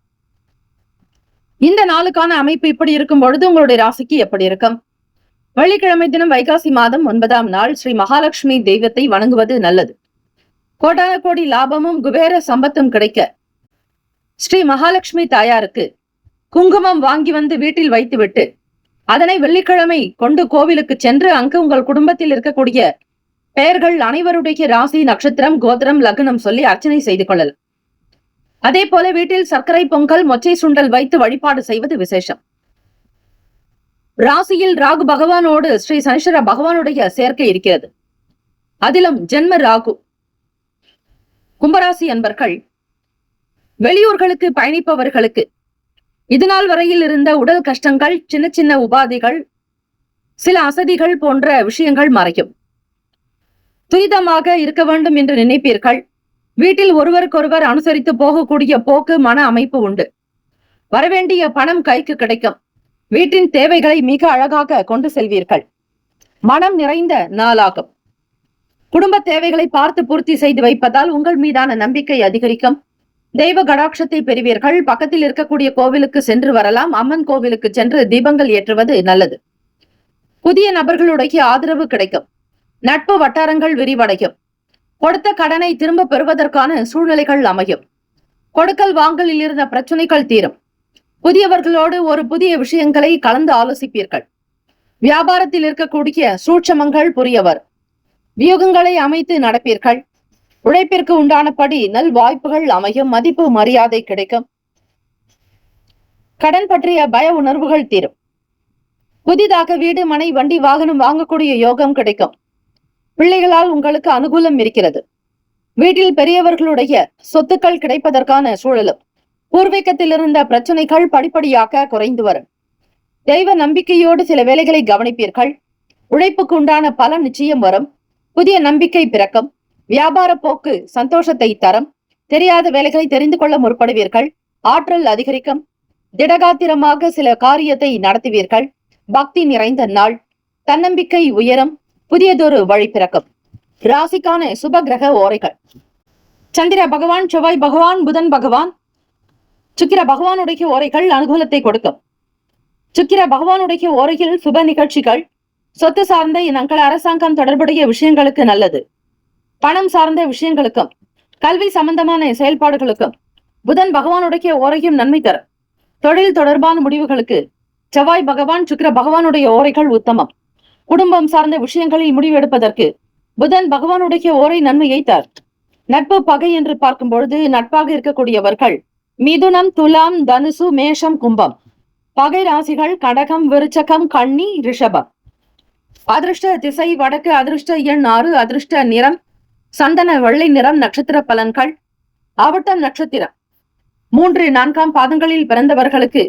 இந்த நாளுக்கான அமைப்பு இப்படி இருக்கும் பொழுது உங்களுடைய ராசிக்கு எப்படி இருக்கும்? வெள்ளிக்கிழமை தினம் வைகாசி மாதம் 9ஆம் நாள். ஸ்ரீ மகாலட்சுமி தெய்வத்தை வணங்குவது நல்லது. கோடான கோடி லாபமும் குபேர சம்பத்தும் கிடைக்க ஸ்ரீ மகாலட்சுமி தாயாருக்கு குங்குமம் வாங்கி வந்து வீட்டில் வைத்துவிட்டு அதனை வெள்ளிக்கிழமை கொண்டு கோவிலுக்கு சென்று அங்கு உங்கள் குடும்பத்தில் இருக்கக்கூடிய பெயர்கள் அனைவருடைய ராசி, நட்சத்திரம், கோத்திரம், லக்னம் சொல்லி அர்ச்சனை செய்து கொள்ளலாம். அதே போல வீட்டில் சர்க்கரை பொங்கல், மொச்சை சுண்டல் வைத்து வழிபாடு செய்வது விசேஷம். ராசியில் ராகு பகவானோடு ஸ்ரீ சனீஸ்வர பகவானுடைய சேர்க்கை இருக்கிறது. அதிலும் ஜென்ம ராகு. கும்பராசி அன்பர்கள், வெளியூர்களுக்கு பயணிப்பவர்களுக்கு இதுநாள் வரையில் இருந்த உடல் கஷ்டங்கள், சின்ன சின்ன உபாதைகள், சில அசதிகள் போன்ற விஷயங்கள் மறையும். துரிதமாக இருக்க வேண்டும் என்று நினைப்பீர்கள். வீட்டில் ஒருவருக்கொருவர் அனுசரித்து போகக்கூடிய போக்கு, மன அமைப்பு உண்டு. வரவேண்டிய பணம் கைக்கு கிடைக்கும். வீட்டின் தேவைகளை மிக அழகாக கொண்டு செல்வீர்கள். மனம் நிறைந்த நாளாகும். குடும்ப தேவைகளை பார்த்து பூர்த்தி செய்து வைப்பதால் உங்கள் மீதான நம்பிக்கை அதிகரிக்கும். தெய்வ கடாட்சத்தை பெறுவீர்கள். பக்கத்தில் இருக்கக்கூடிய கோவிலுக்கு சென்று வரலாம். அம்மன் கோவிலுக்கு சென்று தீபங்கள் ஏற்றுவது நல்லது. புதிய நபர்களுடைய ஆதரவு கிடைக்கும். நட்பு வட்டாரங்கள் விரிவடையும். கொடுத்த கடனை திரும்ப பெறுவதற்கான சூழ்நிலைகள் அமையும். கொடுக்கல் வாங்கலில் இருந்த பிரச்சனைகள் தீரும். புதியவர்களோடு ஒரு புதிய விஷயங்களை கலந்து ஆலோசிப்பீர்கள். வியாபாரத்தில் இருக்கக்கூடிய சூட்சமங்கள் புரியவர். வியூகங்களை அமைத்து நடப்பீர்கள். உழைப்பிற்கு உண்டானபடி நல் வாய்ப்புகள் அமையும். மதிப்பு மரியாதை கிடைக்கும். கடன் பற்றிய பய உணர்வுகள் தீரும். புதிதாக வீடு, மனை, வண்டி, வாகனம் வாங்கக்கூடிய யோகம் கிடைக்கும். பிள்ளைகளால் உங்களுக்கு அனுகூலம் இருக்கிறது. வீட்டில் பெரியவர்களுடைய சொத்துக்கள் கிடைப்பதற்கான சூழலும். பூர்வீகத்தில் இருந்த பிரச்சனைகள் படிப்படியாக குறைந்து வரும். தெய்வ நம்பிக்கையோடு சில வேலைகளை கவனிப்பீர்கள். உழைப்புக்கு உண்டான பலன் நிச்சயம் வரும். புதிய நம்பிக்கை பிறக்கும். வியாபார போக்கு சந்தோஷத்தை தரும். தெரியாத வேலைகளை தெரிந்து கொள்ள முற்படுவீர்கள். ஆற்றல் அதிகரிக்கும். திடகாத்திரமாக சில காரியத்தை நடத்துவீர்கள். பக்தி நிறைந்த நாள். தன்னம்பிக்கை உயரும். புதியதொரு வழி பிறக்கும். ராசிக்கான சுப கிரக ஓரைகள்: சந்திர பகவான், செவ்வாய் பகவான், புதன் பகவான், சுக்கிர பகவானுடைய ஓரைகள் அனுகூலத்தை கொடுக்கும். சுக்கிர பகவானுடைய ஓரையில் சுப நிகழ்ச்சிகள், சொத்து சார்ந்த இனங்கள், அரசாங்கம் தொடர்புடைய விஷயங்களுக்கு நல்லது. பணம் சார்ந்த விஷயங்களுக்கும் கல்வி சம்பந்தமான செயல்பாடுகளுக்கும் புதன் பகவானுடைய ஓரையும் நன்மை தரும். தொழில் தொடர்பான முடிவுகளுக்கு செவ்வாய் பகவான், சுக்கிர பகவானுடைய ஓரைகள் உத்தமம். குடும்பம் சார்ந்த விஷயங்களில் முடிவெடுப்பதற்கு புதன் பகவானுடைய ஓரை நன்மையை தரும். நட்பு பகை என்று பார்க்கும் பொழுது நட்பாக இருக்கக்கூடியவர்கள் மிதுனம், துலாம், தனுசு, மேஷம், கும்பம். பகை ராசிகள் கடகம், விருச்சகம், கன்னி, ரிஷபம். அதிர்ஷ்ட திசை வடக்கு. அதிர்ஷ்ட எண் 6. அதிர்ஷ்ட நிறம் சந்தன வெள்ளை நிறம். நட்சத்திர பலன்கள்: அவட்டம் நட்சத்திரம் 3, 4ஆம் பாதங்களில் பிறந்தவர்களுக்கு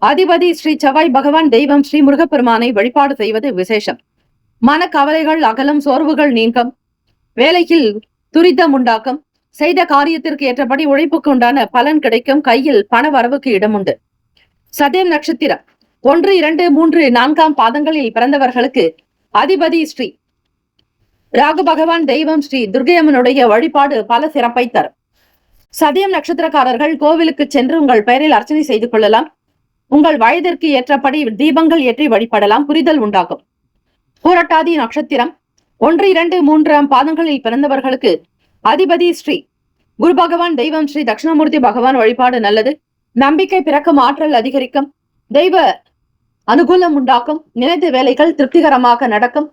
அதிபதி ஸ்ரீ செவ்வாய் பகவான் தெய்வம் ஸ்ரீ முருகப்பெருமானை வழிபாடு செய்வது விசேஷம். மன கவலைகள் அகலம், சோர்வுகள் நீக்கம், வேலையில் துரிதம் உண்டாக்கும், செய்த காரியத்திற்கு ஏற்றபடி உழைப்புக்கு உண்டான பலன் கிடைக்கும், கையில் பண வரவுக்கு இடம் உண்டு. சதயம் நட்சத்திரம் 1, 2, 3, 4ஆம் பாதங்களில் பிறந்தவர்களுக்கு அதிபதி ஸ்ரீ ராகு பகவான் தெய்வம் ஸ்ரீ துர்கையம்மனுடைய வழிபாடு பல சிறப்பை தரும். சதயம் நட்சத்திரக்காரர்கள் கோவிலுக்கு சென்று உங்கள் பெயரில் அர்ச்சனை செய்து கொள்ளலாம். உங்கள் வயதிற்கு ஏற்றபடி தீபங்கள் ஏற்றி வழிபடலாம். புரிதல் உண்டாகும். பூரட்டாதி நட்சத்திரம் 1, 2, 3ஆம் பாதங்களில் பிறந்தவர்களுக்கு அதிபதி ஸ்ரீ குரு பகவான் தெய்வம் ஸ்ரீ தட்சிணாமூர்த்தி பகவான் வழிபாடு நல்லது. நம்பிக்கை பிறக்கும், ஆற்றல் அதிகரிக்கும், தெய்வ அனுகூலம் உண்டாக்கும், நினைத்த வேலைகள் திருப்திகரமாக நடக்கும்,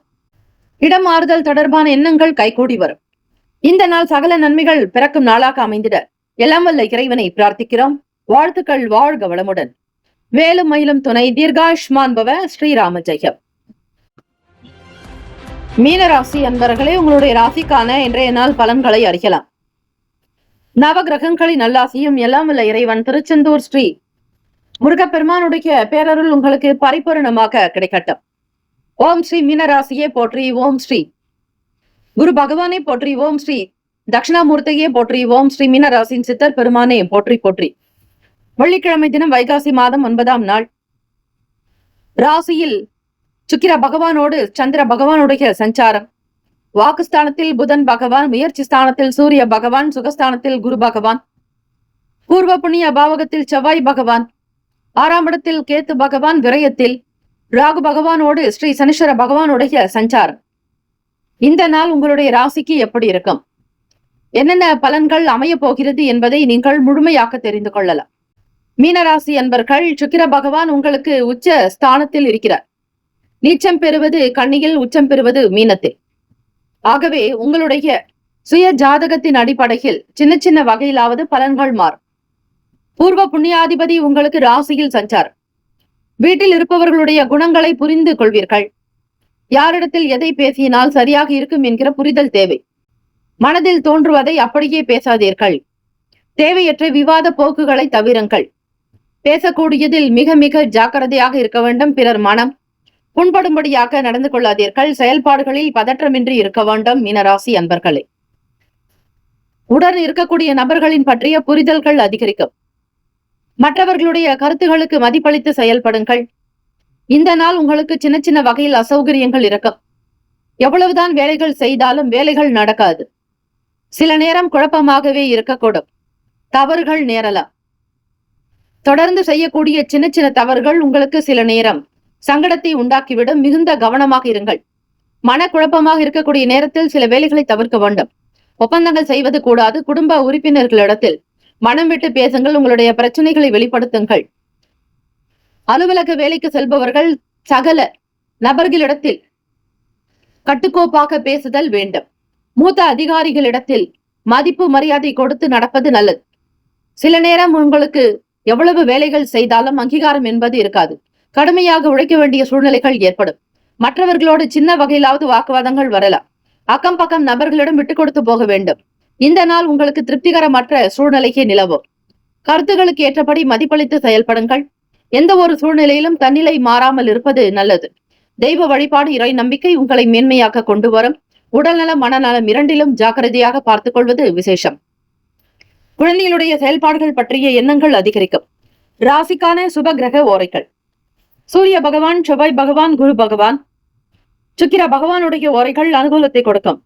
இடம் மாறுதல் தொடர்பான எண்ணங்கள் கைகூடி வரும். இந்த நாள் சகல நன்மைகள் பிறக்கும் நாளாக அமைந்திட எல்லாம் வல்ல இறைவனை பிரார்த்திக்கிறோம். வாழ்த்துக்கள். வாழ்க வளமுடன். வேலும் மயிலும் துணை. தீர்காயுஷ்மான் பவ. ஸ்ரீராம ஜெயம். மீனராசி அன்பர்களே, உங்களுடைய ராசிக்கான இன்றைய நாள் பலன்களை அறியலாம். நவ கிரகங்களின் நல்லாசியும் எல்லாம் வல்ல இறைவன் திருச்செந்தூர் ஸ்ரீ முருகப்பெருமானுடைய பேரருள் உங்களுக்கு பரிபூரணமாக கிடைக்கட்டும். ஓம் ஸ்ரீ மீனராசியே போற்றி. ஓம் ஸ்ரீ குரு பகவானே போற்றி. ஓம் ஸ்ரீ தட்சிணாமூர்த்தியே போற்றி. ஓம் ஸ்ரீ மீனராசின் சித்தர் பெருமானே போற்றி போற்றி. வெள்ளிக்கிழமை தினம் வைகாசி மாதம் 9ஆம் நாள் ராசியில் சுக்கிர பகவானோடு சந்திர பகவானுடைய சஞ்சாரம். வாக்குஸ்தானத்தில் புதன் பகவான், முயற்சி ஸ்தானத்தில் சூரிய பகவான், சுகஸ்தானத்தில் குரு பகவான், பூர்வ புண்ணிய பாவகத்தில் செவ்வாய் பகவான், 6ஆம் இடத்தில் கேத்து பகவான், விரயத்தில் ராகு பகவானோடு ஸ்ரீ சனீஸ்வர பகவானுடைய சஞ்சாரம். இந்த நாள் உங்களுடைய ராசிக்கு எப்படி இருக்கும், என்னென்ன பலன்கள் அமைய போகிறது என்பதை நீங்கள் முழுமையாக தெரிந்து கொள்ளலாம். மீனராசி அன்பர்கள், சுக்கிர பகவான் உங்களுக்கு உச்ச ஸ்தானத்தில் இருக்கிறார். நீச்சம் பெறுவது கன்னியில், உச்சம் பெறுவது மீனத்தில். ஆகவே உங்களுடைய சுய ஜாதகத்தின் அடிப்படையில் சின்ன சின்ன வகையிலாவது பலன்கள் மாறும். பூர்வ புண்ணியாதிபதி உங்களுக்கு ராசியில் சஞ்சாரம். வீட்டில் இருப்பவர்களுடைய குணங்களை புரிந்து கொள்வீர்கள். யாரிடத்தில் எதை பேசினால் சரியாக இருக்கும் என்கிற புரிதல் தேவை. மனதில் தோன்றுவதை அப்படியே பேசாதீர்கள். தேவையற்ற விவாத போக்குகளை தவிருங்கள். பேசக்கூடியதில் மிக மிக ஜாக்கிரதையாக இருக்க வேண்டும். பிறர் மனம் புண்படும்படியாக நடந்து கொள்ளாதீர்கள். செயல்பாடுகளில் பதற்றமின்றி இருக்க வேண்டும். மீனராசி அன்பர்களே, உடன் இருக்கக்கூடிய நபர்களின் பற்றிய புரிதல்கள் அதிகரிக்கும். மற்றவர்களுடைய கருத்துகளுக்கு மதிப்பளித்து செயல்படுங்கள். இந்த நாள் உங்களுக்கு சின்ன சின்ன வகையில் அசௌகரியங்கள் இருக்கும். எவ்வளவுதான் வேலைகள் செய்தாலும் வேலைகள் நடக்காது. சில நேரம் குழப்பமாகவே இருக்கக்கூடும். தவறுகள் நேரலாம். தொடர்ந்து செய்யக்கூடிய சின்ன சின்ன தவறுகள் உங்களுக்கு சில நேரம் சங்கடத்தை உண்டாக்கிவிடும். மிகுந்த கவனமாக இருங்கள். மனக்குழப்பமாக இருக்கக்கூடிய நேரத்தில் சில வேலைகளை தவிர்க்க வேண்டும். ஒப்பந்தங்கள் செய்வது கூடாது. குடும்ப உறுப்பினர்களிடத்தில் மனம் விட்டு பேசுங்கள். உங்களுடைய பிரச்சனைகளை வெளிப்படுத்துங்கள். அலுவலக வேலைக்கு செல்பவர்கள் சகல நபர்களிடத்தில் கட்டுக்கோப்பாக பேசுதல் வேண்டும். மூத்த அதிகாரிகளிடத்தில் மதிப்பு மரியாதை கொடுத்து நடப்பது நல்லது. சில நேரம் உங்களுக்கு எவ்வளவு வேலைகள் செய்தாலும் அங்கீகாரம் என்பது இருக்காது. கடுமையாக உழைக்க வேண்டிய சூழ்நிலைகள் ஏற்படும். மற்றவர்களோடு சின்ன வகையிலாவது வாக்குவாதங்கள் வரலாம். அக்கம் பக்கம் நபர்களிடம் விட்டுக் கொடுத்து போக வேண்டும். இந்த நாள் உங்களுக்கு திருப்திகரமற்ற சூழ்நிலைக்கு நிலவும். கருத்துகளுக்கு ஏற்றபடி மதிப்பளித்து செயல்படுங்கள். எந்த ஒரு சூழ்நிலையிலும் தன்னிலை மாறாமல் இருப்பது நல்லது. தெய்வ வழிபாடு, இறை நம்பிக்கை உங்களை மேன்மையாக கொண்டு வரும். உடல்நலம் மனநலம் இரண்டிலும் ஜாக்கிரதையாக பார்த்துக் கொள்வது விசேஷம். குழந்தைகளுடைய செயல்பாடுகள் பற்றிய எண்ணங்கள் அதிகரிக்கும். ராசிக்கான சுப கிரக ஓரைகள்: சூரிய பகவான், செவ்வாய் பகவான், குரு பகவான். சுக்கிர பகவானுடைய ஓரைகள் அனுகூலத்தை கொடுக்கும்.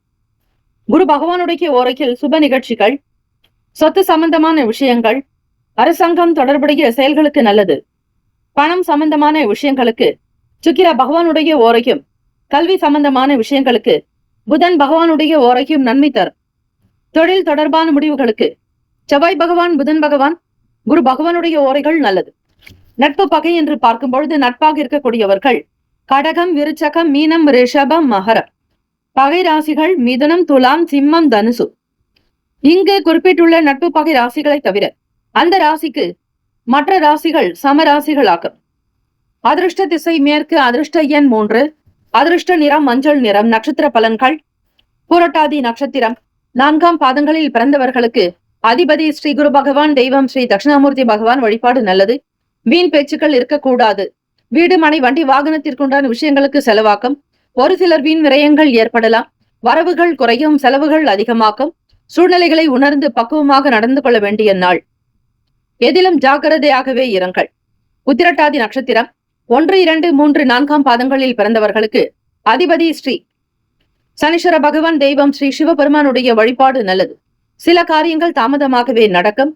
குரு பகவானுடைய ஓரையில் சுப நிகழ்ச்சிகள், சொத்து சம்பந்தமான விஷயங்கள், அரசாங்கம் தொடர்புடைய செயல்களுக்கு நல்லது. பணம் சம்பந்தமான விஷயங்களுக்கு சுக்கிர பகவானுடைய ஓரையும், கல்வி சம்பந்தமான விஷயங்களுக்கு புதன் பகவானுடைய ஓரையும் நன்மை தரும். தொழில் தொடர்பான முடிவுகளுக்கு செவ்வாய் பகவான், புதன் பகவான், குரு பகவானுடைய ஓரைகள் நல்லது. நட்பு பகை என்று பார்க்கும் பொழுது நட்பாக இருக்கக்கூடியவர்கள் கடகம், விருச்சகம், மீனம், ரிஷபம், மகரம். பகை ராசிகள் மிதுனம், துலாம், சிம்மம், தனுசு. இங்கு குறிப்பிட்டுள்ள நட்பு பகை ராசிகளை தவிர அந்த ராசிக்கு மற்ற ராசிகள் சம ராசிகளாகும். அதிர்ஷ்ட திசை மேற்கு, அதிர்ஷ்ட எண் 3, அதிர்ஷ்ட நிறம் மஞ்சள் நிறம். நட்சத்திர பலன்கள்: புரட்டாதி நட்சத்திரம் 4ஆம் பாதங்களில் பிறந்தவர்களுக்கு அதிபதி ஸ்ரீ குரு பகவான், தெய்வம் ஸ்ரீ தட்சிணாமூர்த்தி பகவான் வழிபாடு நல்லது. வீண் பேச்சுக்கள் இருக்கக்கூடாது. வீடு, மனை, வண்டி, வாகனத்திற்குண்டான விஷயங்களுக்கு செலவாக்கும். ஒரு சிலர் வீண் விரயங்கள் ஏற்படலாம். வரவுகள் குறையும், செலவுகள் அதிகமாக்கும். சூழ்நிலைகளை உணர்ந்து பக்குவமாக நடந்து கொள்ள வேண்டிய நாள். எதிலும் ஜாக்கிரதையாகவே இருங்கள். உத்திரட்டாதி நட்சத்திரம் 1, 2, 3, 4 பாதங்களில் பிறந்தவர்களுக்கு அதிபதி ஸ்ரீ சனீஸ்வர பகவான், தெய்வம் ஸ்ரீ சிவபெருமானுடைய வழிபாடு நல்லது. சில காரியங்கள் தாமதமாகவே நடக்கும்.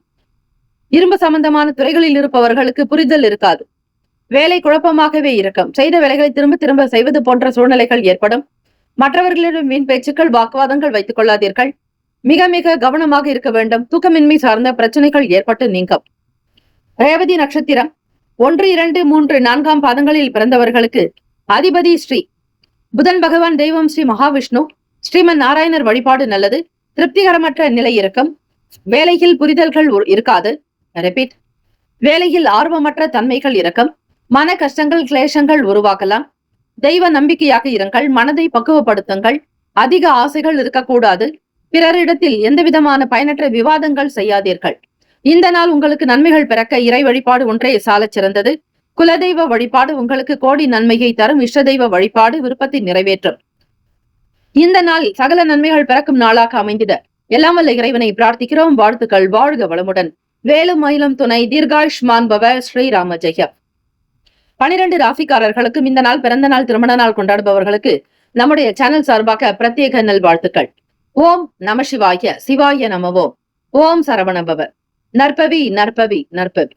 இரும்பு சம்பந்தமான துறைகளில் இருப்பவர்களுக்கு புரிதல் இருக்காது. வேலை குழப்பமாகவே இருக்கும். செய்த வேலைகளை திரும்ப திரும்ப செய்வது போன்ற சூழ்நிலைகள் ஏற்படும். மற்றவர்களிடம் வீண் பேச்சுக்கள், வாக்குவாதங்கள் வைத்துக் கொள்ளாதீர்கள். மிக மிக கவனமாக இருக்க வேண்டும். தூக்கமின்மை சார்ந்த பிரச்சனைகள் ஏற்பட்டு நீங்கும். ரேவதி நட்சத்திரம் 1, 2, 3, 4 பாதங்களில் பிறந்தவர்களுக்கு அதிபதி ஸ்ரீ புதன் பகவான், தெய்வம் ஸ்ரீ மகாவிஷ்ணு, ஸ்ரீமன் நாராயணர் வழிபாடு நல்லது. திருப்திகரமற்ற நிலை இருக்கும். வேலையில் புரிதல்கள் இருக்காது. ரிப்பீட். வேலையில் ஆர்வமற்ற தன்மைகள் இருக்கும். மன கஷ்டங்கள், கிளேசங்கள் உருவாக்கலாம். தெய்வ நம்பிக்கையாக இருங்கள். மனதை பக்குவப்படுத்துங்கள். அதிக ஆசைகள் இருக்கக்கூடாது. பிறரிடத்தில் எந்தவிதமான பயனற்ற விவாதங்கள் செய்யாதீர்கள். இந்த நாள் உங்களுக்கு நன்மைகள் பிறக்க இறை வழிபாடு ஒன்றே சாலச் சிறந்தது. குலதெய்வ வழிபாடு உங்களுக்கு கோடி நன்மையை தரும். இஷ்ட தெய்வ வழிபாடு விருப்பத்தை நிறைவேற்றும். இந்த நாள் சகல நன்மைகள் பிறக்கும் நாளாக அமைந்திட எல்லாம் வல்ல இறைவனை பிரார்த்திக்கிறோம். வாழ்த்துக்கள். வாழ்க வளமுடன். வேலும் மயிலும் துணை. தீர்காயுஷ்மான் பவ. ஸ்ரீராம ஜெய. 12 ராசிக்காரர்களுக்கும் இந்த நாள் பிறந்த நாள், திருமண நாள் கொண்டாடுபவர்களுக்கு நம்முடைய சேனல் சார்பாக பிரத்யேக நல்வாழ்த்துக்கள். ஓம் நம சிவாய. சிவாய நமவோம். ஓம் சரவணபவ. நற்பவி நற்பவி நற்பவி.